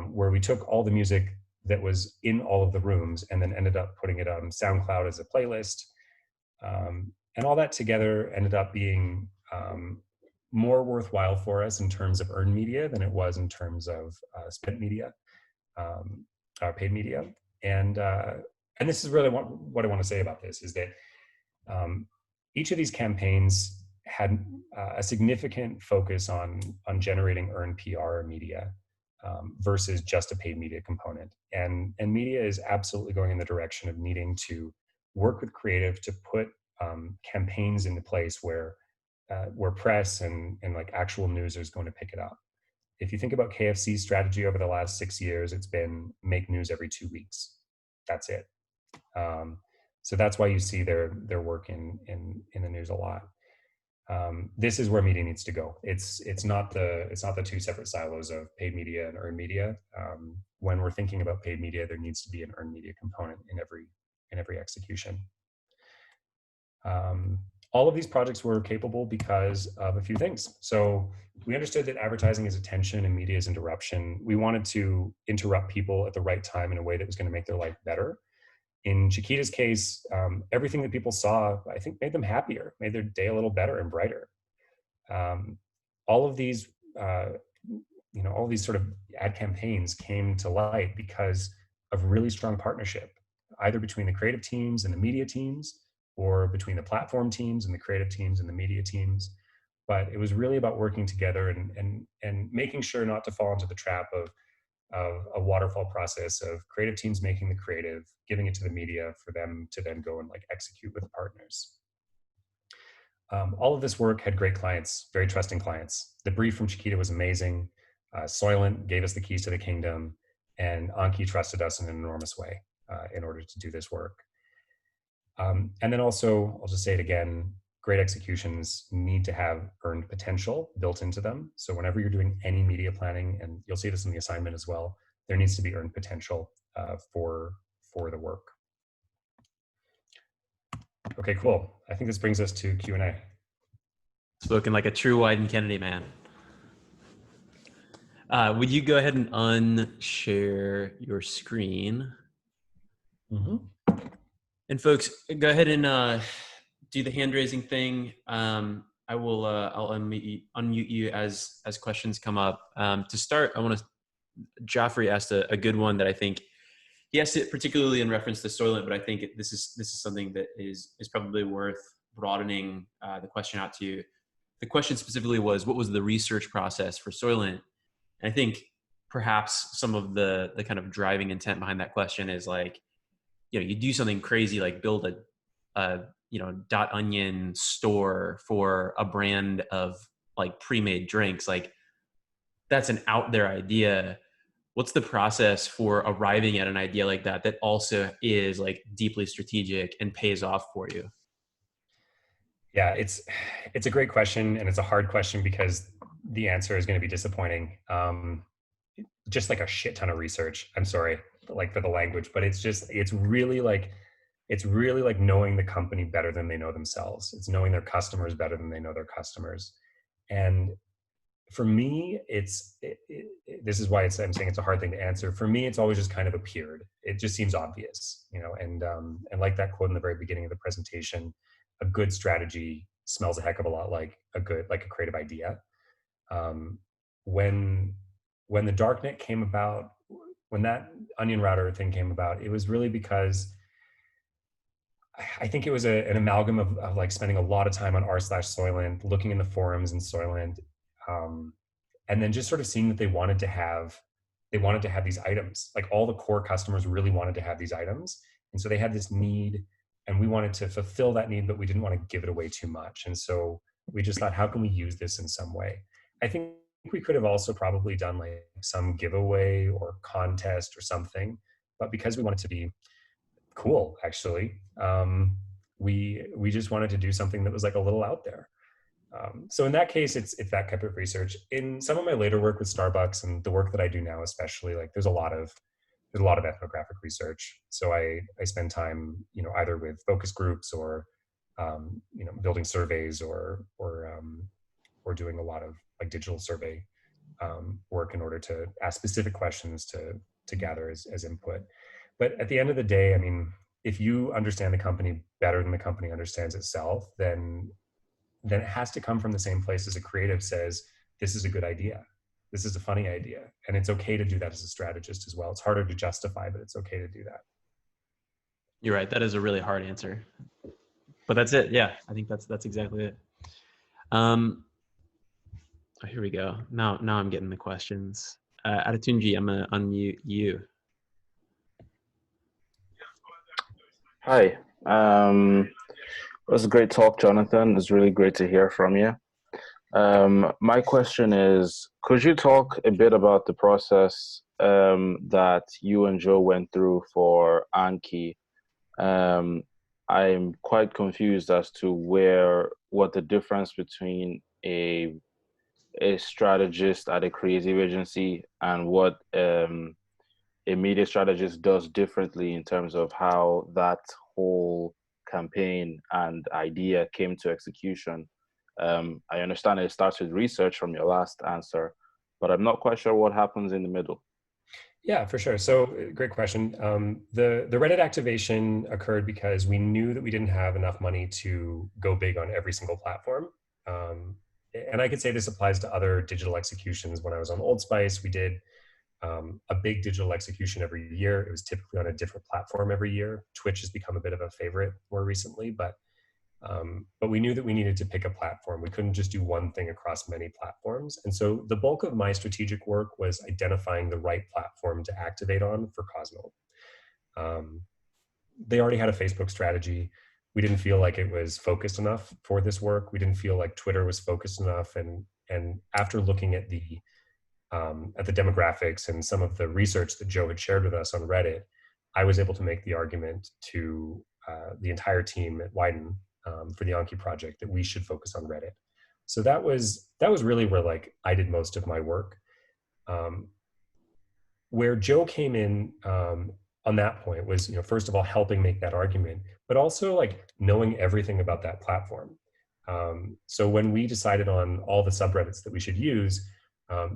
where we took all the music that was in all of the rooms and then ended up putting it on SoundCloud as a playlist. And all that together ended up being more worthwhile for us in terms of earned media than it was in terms of spent media, paid media. And this is really what I want to say about this, is that each of these campaigns had a significant focus on generating earned PR media versus just a paid media component. And media is absolutely going in the direction of needing to work with creative to put campaigns into place where press and like actual news is going to pick it up. If you think about KFC's strategy over the last 6 years, it's been make news every 2 weeks. That's it. So that's why you see their work in the news a lot. This is where media needs to go. It's not the two separate silos of paid media and earned media. When we're thinking about paid media, there needs to be an earned media component in every execution. All of these projects were capable because of a few things. So we understood that advertising is attention and media is interruption. We wanted to interrupt people at the right time in a way that was going to make their life better. In Chiquita's case, everything that people saw, I think, made them happier, made their day a little better and brighter. All of these, all these sort of ad campaigns came to light because of really strong partnership, either between the creative teams and the media teams, or between the platform teams and the creative teams and the media teams. But it was really about working together and making sure not to fall into the trap of a waterfall process of creative teams making the creative, giving it to the media for them to then go and like execute with the partners. All of this work had great clients, very trusting clients. The brief from Chiquita was amazing. Soylent gave us the keys to the kingdom, and Anki trusted us in an enormous way in order to do this work. And then also, I'll just say it again, great executions need to have earned potential built into them. So whenever you're doing any media planning, and you'll see this in the assignment as well, there needs to be earned potential for the work. Okay, cool. I think this brings us to Q&A. Spoken like a true Wieden+Kennedy man. Would you go ahead and unshare your screen? Mm-hmm. And folks, go ahead and do the hand raising thing. I will I'll unmute you as questions come up. To start, Joffrey asked a good one that I think he asked it particularly in reference to Soylent, but I think this is something that is probably worth broadening the question out to. The question specifically was, what was the research process for Soylent? And I think perhaps some of the kind of driving intent behind that question is like, you do something crazy like build a Dot Onion store for a brand of like pre-made drinks. Like that's an out there idea. What's the process for arriving at an idea like that also is like deeply strategic and pays off for you? Yeah, it's a great question, and it's a hard question because the answer is going to be disappointing. Just like a shit ton of research. I'm sorry, like for the language, but it's really like knowing the company better than they know themselves. It's knowing their customers better than they know their customers. And for me, this is why I'm saying it's a hard thing to answer. For me, it's always just kind of appeared. It just seems obvious, and like that quote in the very beginning of the presentation, a good strategy smells a heck of a lot like a creative idea. When the darknet came about, when that onion router thing came about, it was really because I think it was an amalgam of like spending a lot of time on r/Soylent, looking in the forums in Soylent, and then just sort of seeing that they wanted to have these items. Like all the core customers really wanted to have these items, and so they had this need, and we wanted to fulfill that need, but we didn't want to give it away too much. And so We just thought, how can we use this in some way? I think we could have also probably done like some giveaway or contest or something, but because we wanted to be cool, actually, we just wanted to do something that was like a little out there. So in that case, it's that type of research. In some of my later work with Starbucks and the work that I do now, especially, like there's a lot of ethnographic research. So I spend time, either with focus groups or building surveys or doing a lot of like digital survey work in order to ask specific questions to gather as input. But at the end of the day, I mean, if you understand the company better than the company understands itself, then it has to come from the same place as a creative says, this is a good idea. This is a funny idea. And it's okay to do that as a strategist as well. It's harder to justify, but it's okay to do that. You're right. That is a really hard answer. But that's it. Yeah, I think that's exactly it. Here we go. Now I'm getting the questions. Adetunji, I'm gonna unmute you. Hi. It was a great talk, Jonathan. It was really great to hear from you. My question is, could you talk a bit about the process that you and Joe went through for Anki? I'm quite confused as to what the difference between a strategist at a creative agency and what a media strategist does differently in terms of how that whole campaign and idea came to execution. I understand it starts with research from your last answer, but I'm not quite sure what happens in the middle. Yeah, for sure. So great question. The Reddit activation occurred because we knew that we didn't have enough money to go big on every single platform. And I could say this applies to other digital executions. When I was on Old Spice, we did a big digital execution every year. It was typically on a different platform every year. Twitch has become a bit of a favorite more recently, but we knew that we needed to pick a platform. We couldn't just do one thing across many platforms. And so the bulk of my strategic work was identifying the right platform to activate on for Cosmo. They already had a Facebook strategy. We didn't feel like it was focused enough for this work. We didn't feel like Twitter was focused enough. And after looking at the demographics and some of the research that Joe had shared with us on Reddit, I was able to make the argument to the entire team at Wieden for the Anki project that we should focus on Reddit. So that was really where like I did most of my work. Where Joe came in on that point was, first of all, helping make that argument, but also like knowing everything about that platform. So when we decided on all the subreddits that we should use,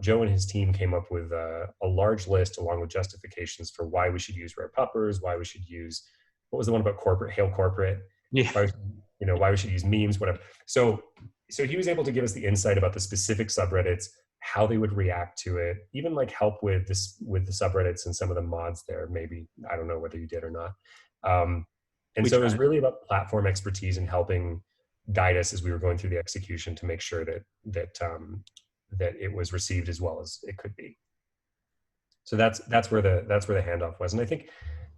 Joe and his team came up with a large list along with justifications for why we should use Rare Puppers, why we should use, what was the one about corporate, Hail Corporate, Yeah. why we should use memes, whatever. So he was able to give us the insight about the specific subreddits, how they would react to it, even like help with the subreddits and some of the mods there. Maybe, I don't know whether you did or not. And so it was really about platform expertise and helping guide us as we were going through the execution to make sure that it was received as well as it could be. So that's where the handoff was. And I think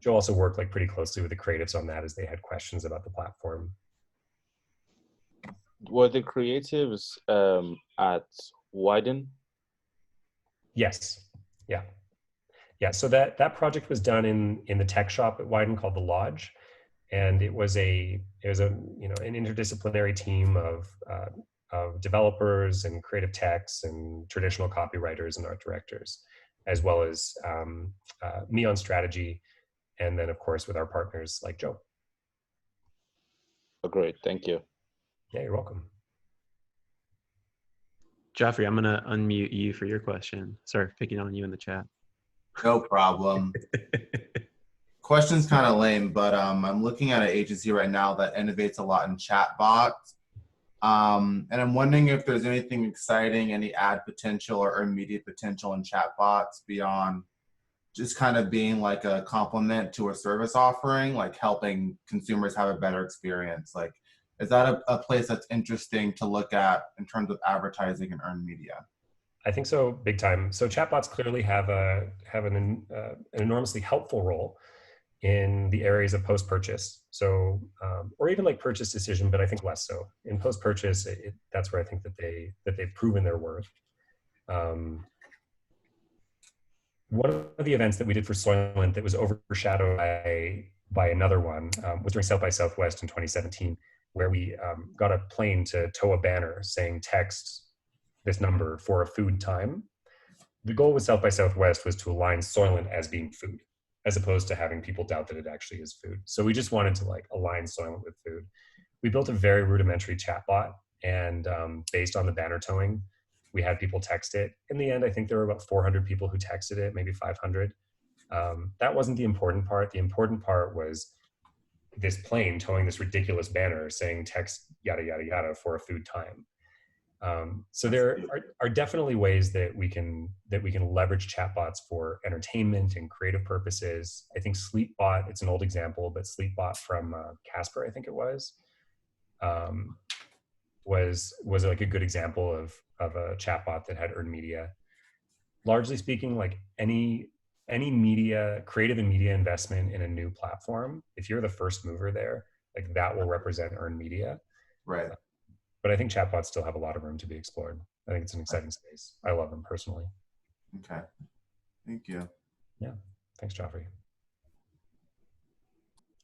Joe also worked like pretty closely with the creatives on that as they had questions about the platform. Were the creatives at Wieden? Yes. Yeah. So that project was done in the tech shop at Wieden called The Lodge. And it was an interdisciplinary team of developers and creative techs and traditional copywriters and art directors, as well as me on strategy, and then of course with our partners like Joe. Oh, great, thank you. Yeah, you're welcome. Joffrey, I'm gonna unmute you for your question. Sorry, picking on you in the chat. No problem. Question's kind of lame, but I'm looking at an agency right now that innovates a lot in chatbots. And I'm wondering if there's anything exciting, any ad potential or immediate potential in chatbots beyond just kind of being like a complement to a service offering, like helping consumers have a better experience. Like, is that a place that's interesting to look at in terms of advertising and earned media? I think so, big time. So chatbots clearly have an enormously helpful role. in the areas of post-purchase. So, or even like purchase decision, but I think less so. In post-purchase, that's where I think that they've proven their worth. One of the events that we did for Soylent that was overshadowed by another one was during South by Southwest in 2017, where we got a plane to tow a banner saying text this number for a food time. The goal with South by Southwest was to align Soylent as being food, as opposed to having people doubt that it actually is food. So we just wanted to like align Soylent with food. We built a very rudimentary chatbot, and based on the banner towing, we had people text it. In the end, I think there were about 400 people who texted it, maybe 500. That wasn't the important part. The important part was this plane towing this ridiculous banner saying text yada, yada, yada for a food time. So there are definitely ways that we can leverage chatbots for entertainment and creative purposes. I think Sleepbot, it's an old example, but Sleepbot from Casper, I think it was like a good example of a chatbot that had earned media. Largely speaking, like any media, creative and media investment in a new platform, if you're the first mover there, like that will represent earned media. Right. But I think chatbots still have a lot of room to be explored. I think it's an exciting space. I love them personally. Okay. Thank you. Yeah. Thanks, Joffrey.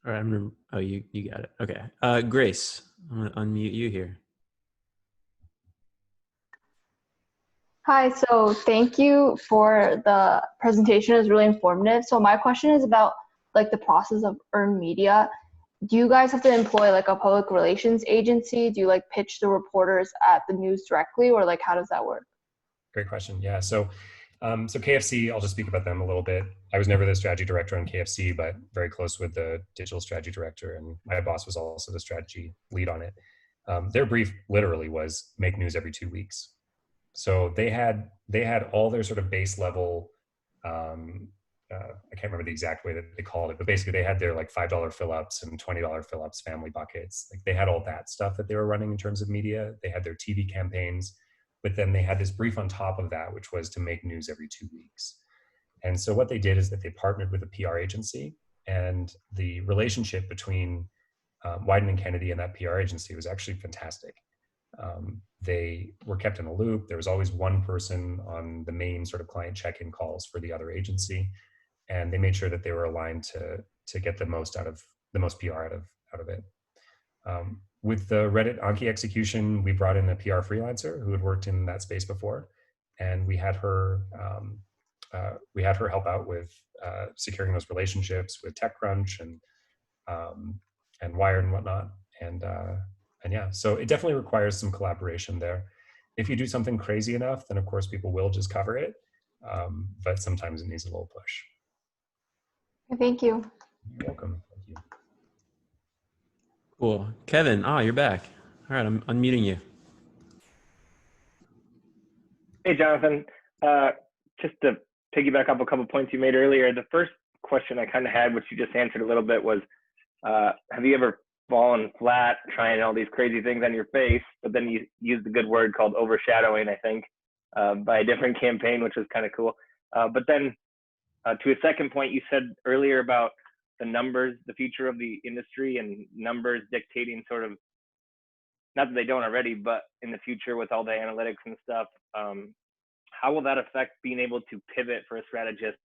All right. Oh, you got it. Okay. Grace, I'm going to unmute you here. Hi, so thank you for the presentation. It was really informative. So my question is about like the process of earned media. Do you guys have to employ like a public relations agency? Do you like pitch the reporters at the news directly, or like how does that work? Great question. Yeah. So KFC, I'll just speak about them a little bit. I was never the strategy director on KFC, but very close with the digital strategy director, and my boss was also the strategy lead on it. Their brief literally was make news every 2 weeks. So they had all their sort of base level, I can't remember the exact way that they called it, but basically they had their like $5 fill-ups and $20 fill-ups family buckets. Like they had all that stuff that they were running in terms of media. They had their TV campaigns, but then they had this brief on top of that, which was to make news every 2 weeks. And so what they did is that they partnered with a PR agency, and the relationship between Wieden+Kennedy and that PR agency was actually fantastic. They were kept in a loop. There was always one person on the main sort of client check-in calls for the other agency, and they made sure that they were aligned to get the most PR out of it. With the Reddit Anki execution, we brought in a PR freelancer who had worked in that space before, and we had her help out with securing those relationships with TechCrunch and Wired and whatnot. And yeah, so it definitely requires some collaboration there. If you do something crazy enough, then of course people will just cover it, but sometimes it needs a little push. Thank you. You're welcome. Thank you. Cool. Kevin, you're back. All right, I'm unmuting you. Hey, Jonathan. Just to piggyback up a couple points you made earlier, the first question I kind of had, which you just answered a little bit, was have you ever fallen flat trying all these crazy things on your face, but then you used the good word called overshadowing, I think, by a different campaign, which was kind of cool. But then to a second point, you said earlier about the numbers, the future of the industry, and numbers dictating sort of, not that they don't already, but in the future with all the analytics and stuff, how will that affect being able to pivot for a strategist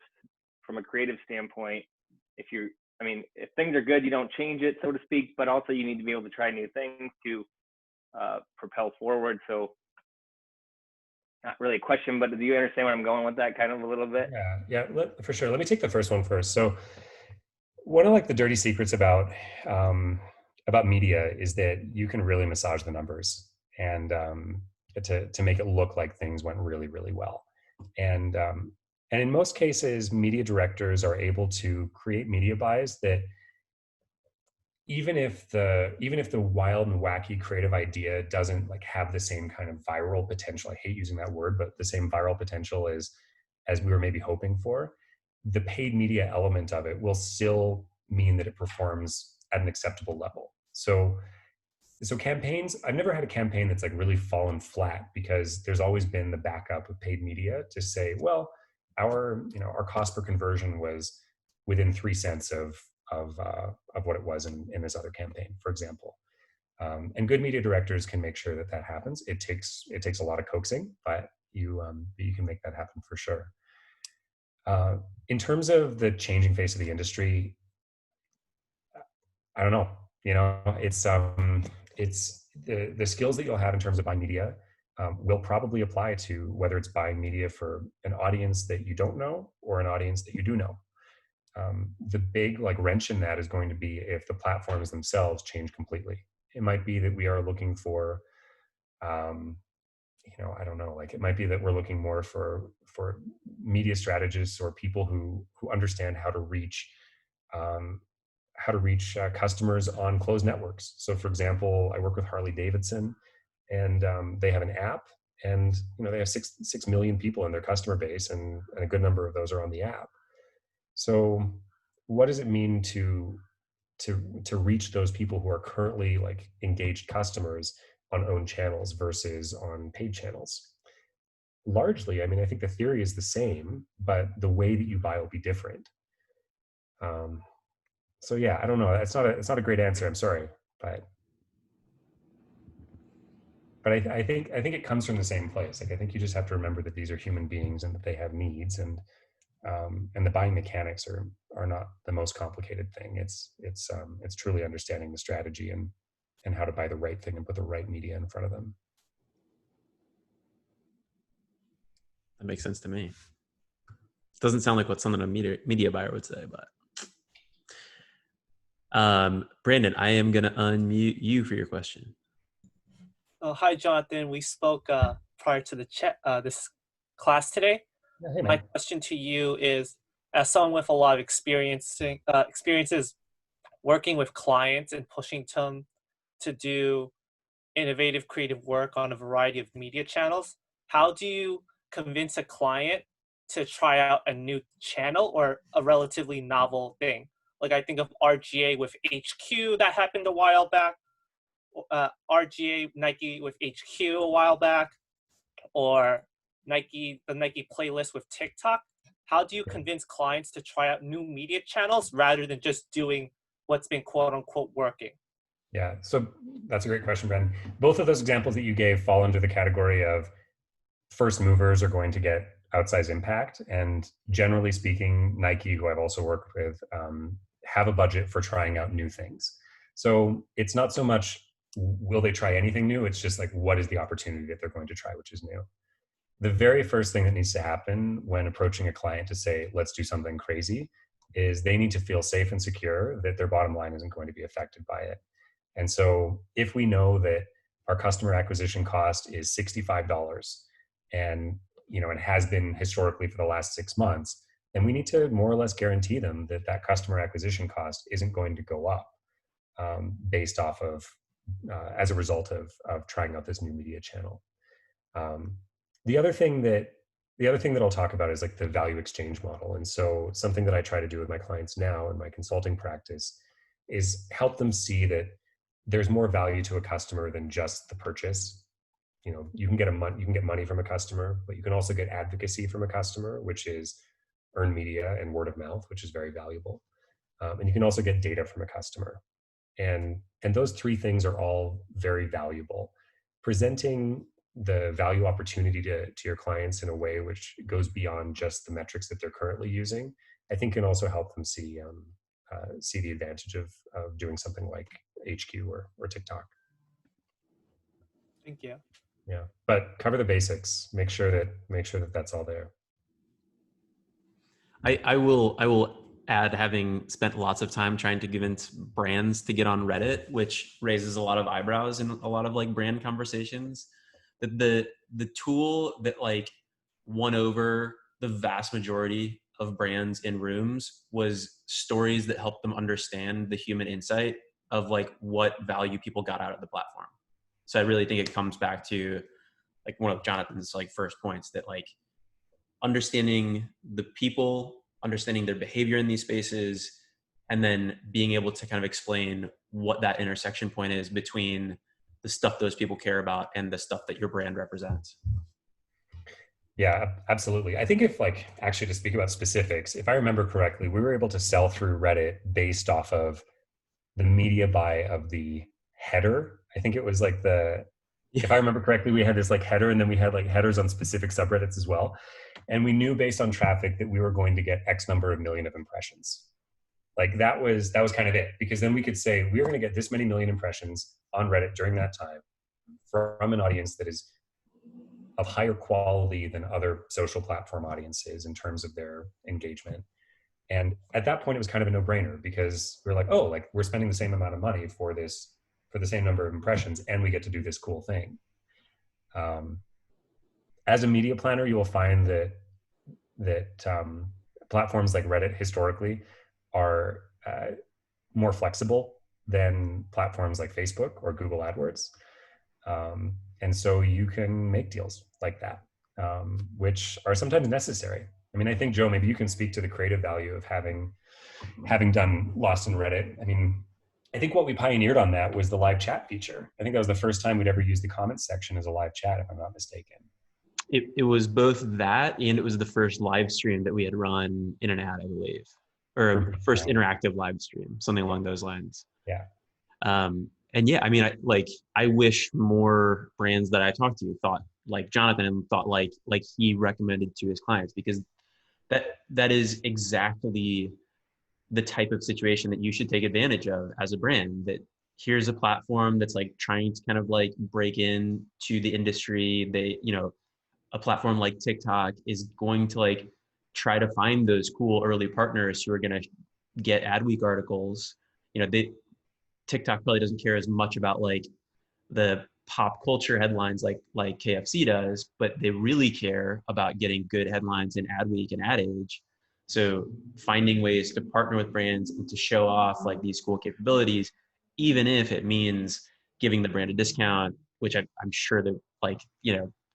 from a creative standpoint? If things are good, you don't change it, so to speak, but also you need to be able to try new things to propel forward. So not really a question, but do you understand where I'm going with that kind of a little bit? Yeah, for sure. Let me take the first one first. So one of like the dirty secrets about media is that you can really massage the numbers and to make it look like things went really, really well. And in most cases, media directors are able to create media buys that even if the wild and wacky creative idea doesn't like have the same kind of viral potential, I hate using that word, but the same viral potential as we were maybe hoping for, the paid media element of it will still mean that it performs at an acceptable level. So campaigns, I've never had a campaign that's like really fallen flat, because there's always been the backup of paid media to say, well, our cost per conversion was within 3 cents of of what it was in this other campaign, for example. And good media directors can make sure that that happens. It takes a lot of coaxing, but you can make that happen for sure. In terms of the changing face of the industry, I don't know. You know, it's the skills that you'll have in terms of buying media will probably apply to whether it's buying media for an audience that you don't know or an audience that you do know. The big like wrench in that is going to be if the platforms themselves change completely. It might be that we are looking for, you know, I don't know, like it might be that we're looking more for media strategists or people who understand how to reach customers on closed networks. So for example, I work with Harley Davidson, and they have an app, and you know they have 6 million people in their customer base, and a good number of those are on the app. So what does it mean to reach those people who are currently like engaged customers on own channels versus on paid channels? Largely, I mean, I think the theory is the same, but the way that you buy will be different. So yeah, I don't know. It's not a great answer. I'm sorry, but I think it comes from the same place. Like I think you just have to remember that these are human beings and that they have needs, and the buying mechanics are not the most complicated thing. It's truly understanding the strategy and how to buy the right thing and put the right media in front of them. That makes sense to me. Doesn't sound like what something a media buyer would say, but Brandon, I am going to unmute you for your question. Oh, hi, Jonathan. We spoke prior to the this class today. Yeah, hey, my question to you is, as someone with a lot of experiences working with clients and pushing them to do innovative, creative work on a variety of media channels, how do you convince a client to try out a new channel or a relatively novel thing? Like I think of RGA with HQ that happened a while back, RGA Nike with HQ a while back, or the Nike playlist with TikTok. How do you convince clients to try out new media channels rather than just doing what's been quote unquote working? Yeah, so that's a great question, Ben. Both of those examples that you gave fall into the category of first movers are going to get outsized impact. And generally speaking, Nike, who I've also worked with, have a budget for trying out new things. So it's not so much will they try anything new, it's just like what is the opportunity that they're going to try, which is new. The very first thing that needs to happen when approaching a client to say, let's do something crazy, is they need to feel safe and secure that their bottom line isn't going to be affected by it. And so if we know that our customer acquisition cost is $65 and, you know, it has been historically for the last 6 months, then we need to more or less guarantee them that that customer acquisition cost isn't going to go up based off of, as a result of trying out this new media channel. The other thing that I'll talk about is like the value exchange model. And so something that I try to do with my clients now in my consulting practice is help them see that there's more value to a customer than just the purchase. You know, you can get money from a customer, but you can also get advocacy from a customer, which is earned media and word of mouth, which is very valuable. And you can also get data from a customer. And those three things are all very valuable. Presenting the value opportunity to your clients in a way which goes beyond just the metrics that they're currently using, I think can also help them see the advantage of doing something like HQ or TikTok. Thank you. Yeah, but cover the basics. Make sure that that's all there. I will add, having spent lots of time trying to convince brands to get on Reddit, which raises a lot of eyebrows in a lot of like brand conversations, that the tool that like won over the vast majority of brands in rooms was stories that helped them understand the human insight of like what value people got out of the platform. So I really think it comes back to like one of Jonathan's like first points, that like understanding the people, understanding their behavior in these spaces, and then being able to kind of explain what that intersection point is between the stuff those people care about and the stuff that your brand represents. Yeah, absolutely. I think if like, actually to speak about specifics, if I remember correctly, we were able to sell through Reddit based off of the media buy of the header. I think it was like if I remember correctly, we had this like header, and then we had like headers on specific subreddits as well. And we knew based on traffic that we were going to get X number of million of impressions. Like that was kind of it, because then we could say we're going to get this many million impressions on Reddit during that time from an audience that is of higher quality than other social platform audiences in terms of their engagement. And at that point, it was kind of a no-brainer, because we're like, oh, like we're spending the same amount of money for the same number of impressions, and we get to do this cool thing. As a media planner, you will find that platforms like Reddit historically are more flexible than platforms like Facebook or Google AdWords. And so you can make deals like that, which are sometimes necessary. I mean, I think, Joe, maybe you can speak to the creative value of having done Lost in Reddit. I mean, I think what we pioneered on that was the live chat feature. I think that was the first time we'd ever used the comments section as a live chat, if I'm not mistaken. It was both that, and it was the first live stream that we had run in an ad, I believe, or first interactive live stream, something along those lines. Yeah. And yeah, I mean, I wish more brands that I talked to thought like Jonathan and thought like he recommended to his clients, because that is exactly the type of situation that you should take advantage of as a brand. That here's a platform that's like trying to kind of like break into the industry. They, a platform like TikTok is going to like try to find those cool early partners who are going to get Adweek articles. TikTok probably doesn't care as much about like the pop culture headlines like KFC does, but they really care about getting good headlines in Adweek and Ad Age. So finding ways to partner with brands and to show off like these cool capabilities, even if it means giving the brand a discount, which I'm sure that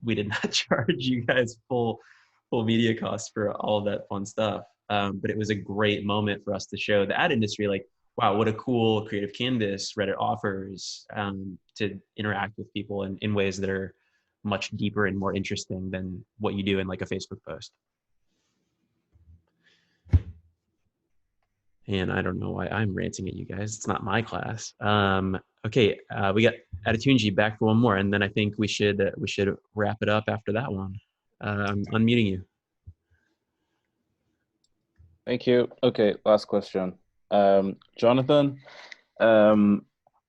we did not charge you guys full media costs for all of that fun stuff. But it was a great moment for us to show the ad industry, like, wow, what a cool creative canvas Reddit offers to interact with people in ways that are much deeper and more interesting than what you do in like a Facebook post. And I don't know why I'm ranting at you guys. It's not my class. Okay, we got Adetunji back for one more, and then I think we should wrap it up after that one. I'm unmuting you. Thank you. Okay, last question. Jonathan,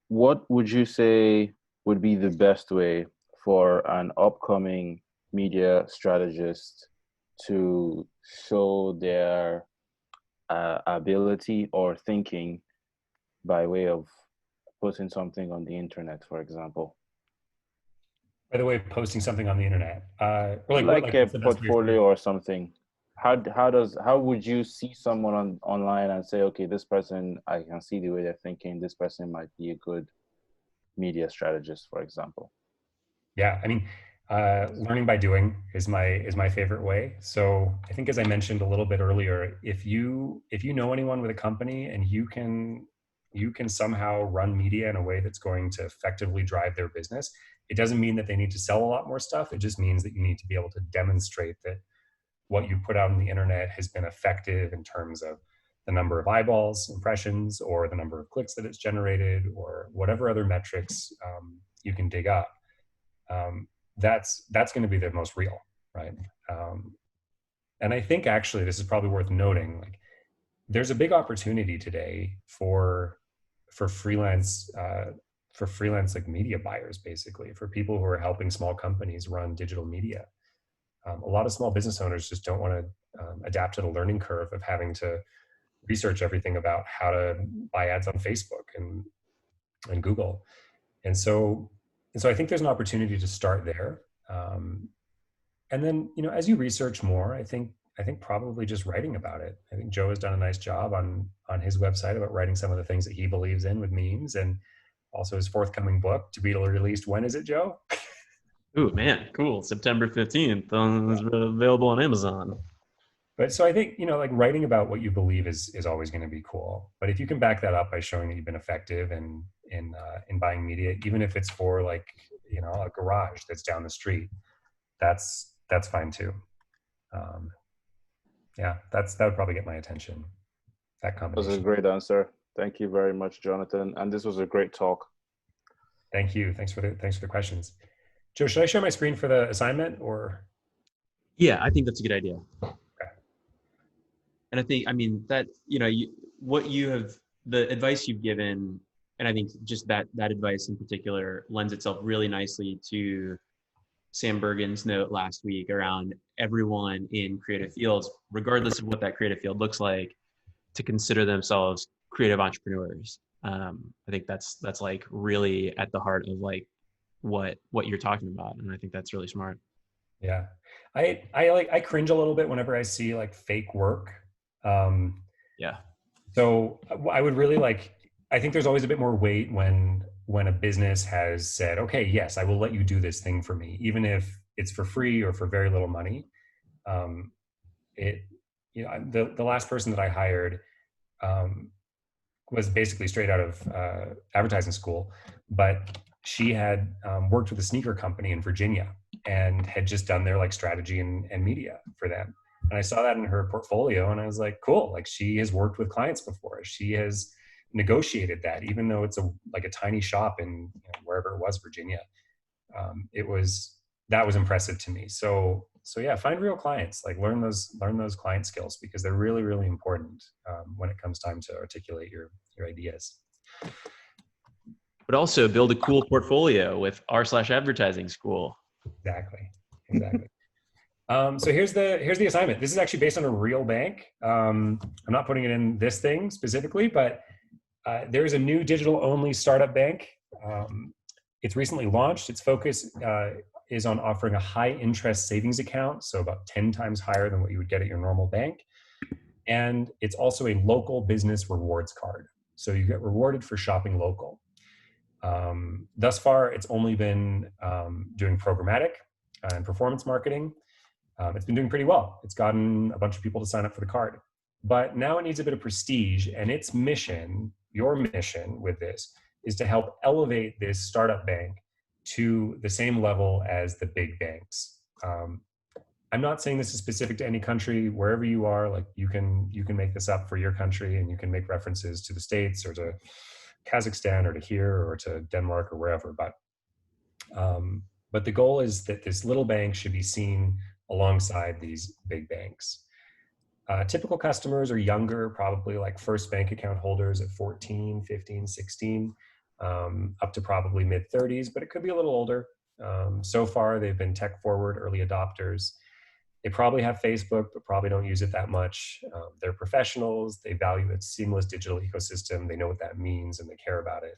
what would you say would be the best way for an upcoming media strategist to show their ability or thinking by way of posting something on the internet, for example? By the way, posting something on the internet, or like a portfolio or something. How would you see someone online and say, okay, this person, I can see the way they're thinking, this person might be a good media strategist, for example? Yeah, I mean, learning by doing is my favorite way. So I think, as I mentioned a little bit earlier, if you know anyone with a company and you can somehow run media in a way that's going to effectively drive their business, it doesn't mean that they need to sell a lot more stuff. It just means that you need to be able to demonstrate that what you put out on the internet has been effective in terms of the number of eyeballs, impressions, or the number of clicks that it's generated, or whatever other metrics you can dig up. That's going to be the most real, right? And I think actually this is probably worth noting. Like, there's a big opportunity today for freelance like media buyers, basically, for people who are helping small companies run digital media. A lot of small business owners just don't want to adapt to the learning curve of having to research everything about how to buy ads on Facebook and Google. And so I think there's an opportunity to start there. And then, as you research more, I think probably just writing about it. I think Joe has done a nice job on his website about writing some of the things that he believes in with memes, and also his forthcoming book to be released. When is it, Joe? Ooh, man, cool. September 15th. It's available on Amazon. But so I think, like writing about what you believe is always going to be cool. But if you can back that up by showing that you've been effective in buying media, even if it's for like, a garage that's down the street, that's fine too. Yeah, that would probably get my attention. That That was combination. a great answer. Thank you very much, Jonathan. And this was a great talk. Thank you. Thanks for the questions. Joe, should I share my screen for the assignment or? Yeah, I think that's a good idea. Okay. And I think, I mean, that, the advice you've given, and I think just that advice in particular lends itself really nicely to Sam Bergen's note last week around everyone in creative fields, regardless of what that creative field looks like, to consider themselves creative entrepreneurs. I think that's like really at the heart of like what you're talking about, and I think that's really smart. Yeah, I cringe a little bit whenever I see like fake work. Yeah. So I would really I think there's always a bit more weight when a business has said, okay, yes, I will let you do this thing for me, even if it's for free or for very little money. The last person that I hired was basically straight out of advertising school, but she had worked with a sneaker company in Virginia and had just done their like strategy and media for them. And I saw that in her portfolio and I was like, cool, like she has worked with clients before. She has negotiated that, even though it's a tiny shop in wherever it was, Virginia. That was impressive to me. So yeah, find real clients, like learn those client skills, because they're really, really important when it comes time to articulate your ideas. But also build a cool portfolio with r/advertising school. Exactly. So here's the assignment. This is actually based on a real bank. I'm not putting it in this thing specifically, but there's a new digital-only startup bank. It's recently launched. Its focus is on offering a high-interest savings account, so about 10 times higher than what you would get at your normal bank. And it's also a local business rewards card, so you get rewarded for shopping local. Thus far, it's only been doing programmatic and performance marketing. It's been doing pretty well. It's gotten a bunch of people to sign up for the card. But now it needs a bit of prestige, and its mission, your mission with this, is to help elevate this startup bank to the same level as the big banks. I'm not saying this is specific to any country. Wherever you are, like you can make this up for your country, and you can make references to the States or to Kazakhstan or to here or to Denmark or wherever. But the goal is that this little bank should be seen alongside these big banks. Typical customers are younger, probably like first bank account holders at 14, 15, 16, up to probably mid 30s, but it could be a little older. So far, they've been tech forward, early adopters. They probably have Facebook, but probably don't use it that much. They're professionals. They value its seamless digital ecosystem. They know what that means and they care about it.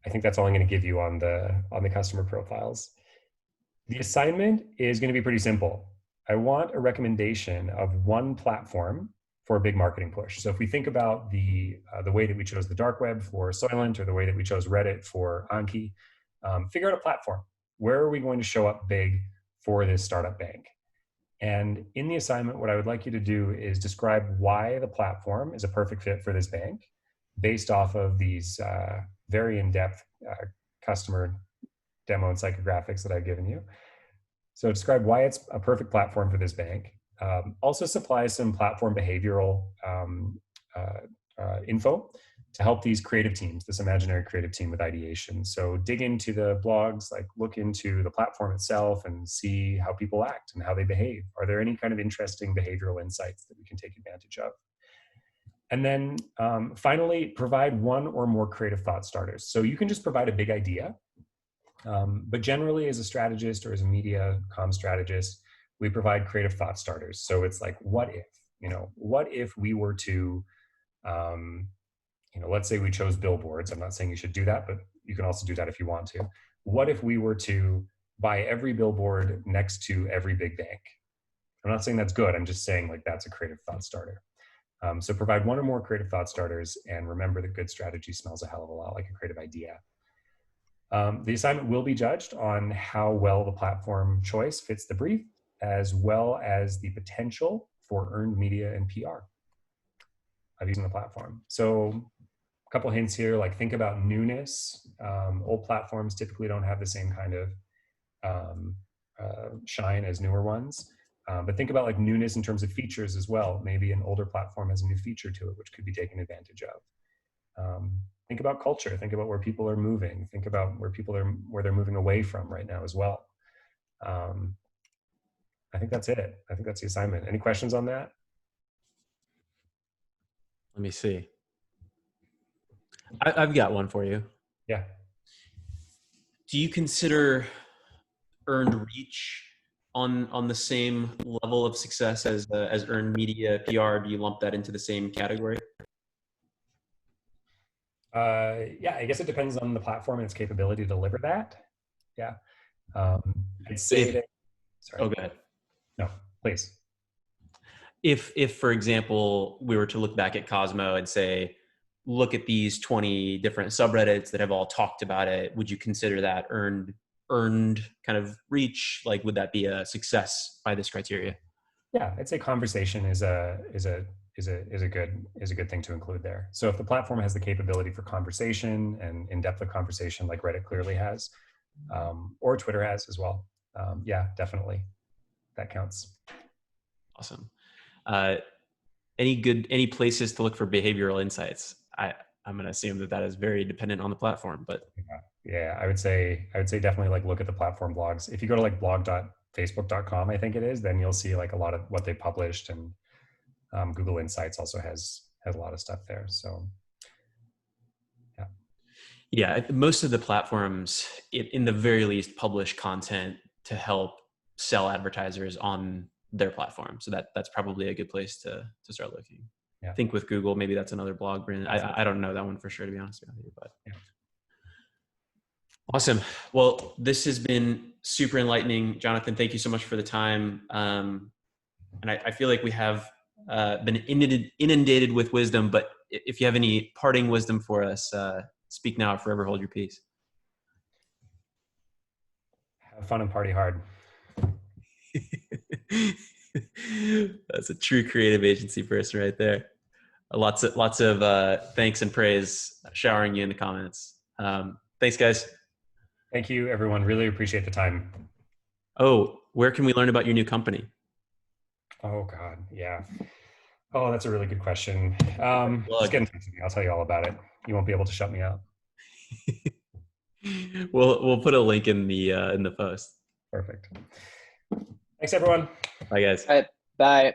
I think that's all I'm going to give you on the customer profiles. The assignment is going to be pretty simple. I want a recommendation of one platform for a big marketing push. So if we think about the way that we chose the dark web for Soylent, or the way that we chose Reddit for Anki, figure out a platform. Where are we going to show up big for this startup bank? And in the assignment, what I would like you to do is describe why the platform is a perfect fit for this bank based off of these very in-depth customer demo and psychographics that I've given you. So describe why it's a perfect platform for this bank. Also supply some platform behavioral info to help these creative teams, this imaginary creative team with ideation. So dig into the blogs, like look into the platform itself and see how people act and how they behave. Are there any kind of interesting behavioral insights that we can take advantage of? And then finally, provide one or more creative thought starters. So you can just provide a big idea, but generally as a strategist or as a media comm strategist, we provide creative thought starters. So it's like, what if we were to, let's say we chose billboards. I'm not saying you should do that, but you can also do that if you want to. What if we were to buy every billboard next to every big bank? I'm not saying that's good. I'm just saying like that's a creative thought starter. So provide one or more creative thought starters, and remember that good strategy smells a hell of a lot like a creative idea. The assignment will be judged on how well the platform choice fits the brief, as well as the potential for earned media and PR of using the platform. So a couple hints here, like think about newness. Old platforms typically don't have the same kind of shine as newer ones. But think about like newness in terms of features as well. Maybe an older platform has a new feature to it, which could be taken advantage of. Think about culture. Think about where people are moving. Think about where they're moving away from right now as well. I think that's it. I think that's the assignment. Any questions on that? Let me see. I've got one for you. Yeah. Do you consider earned reach on the same level of success as earned media PR? Do you lump that into the same category? Yeah, I guess it depends on the platform and its capability to deliver that. Yeah. I'd say that. Sorry. Oh, go ahead. No, please. If for example, we were to look back at Cosmo and say, look at these 20 different subreddits that have all talked about it, would you consider that earned kind of reach? Like, would that be a success by this criteria? Yeah, I'd say conversation is a good thing to include there. So if the platform has the capability for conversation and in-depth of conversation, like Reddit clearly has, or Twitter has as well, yeah, definitely, that counts. Awesome. Any places to look for behavioral insights? I'm going to assume that is very dependent on the platform, but yeah, I would say definitely like look at the platform blogs. If you go to like blog.facebook.com, I think it is, then you'll see like a lot of what they published, and Google Insights also has a lot of stuff there. So yeah, most of the platforms, in the very least, publish content to help sell advertisers on their platform. So that's probably a good place to start looking. Yeah. I think with Google, maybe that's another blog brand. I don't know that one for sure, to be honest with you, but yeah. Awesome. Well, this has been super enlightening. Jonathan, thank you so much for the time. And I feel like we have been inundated with wisdom, but if you have any parting wisdom for us, speak now or forever hold your peace. Have fun and party hard. That's a true creative agency person right there. Lots of thanks and praise showering you in the comments. Thanks, guys. Thank you, everyone. Really appreciate the time. Oh, where can we learn about your new company? Oh, God. Yeah. Oh, that's a really good question. Just get in touch with me. I'll tell you all about it. You won't be able to shut me out. We'll put a link in the post. Perfect. Thanks, everyone. Bye, guys. Bye.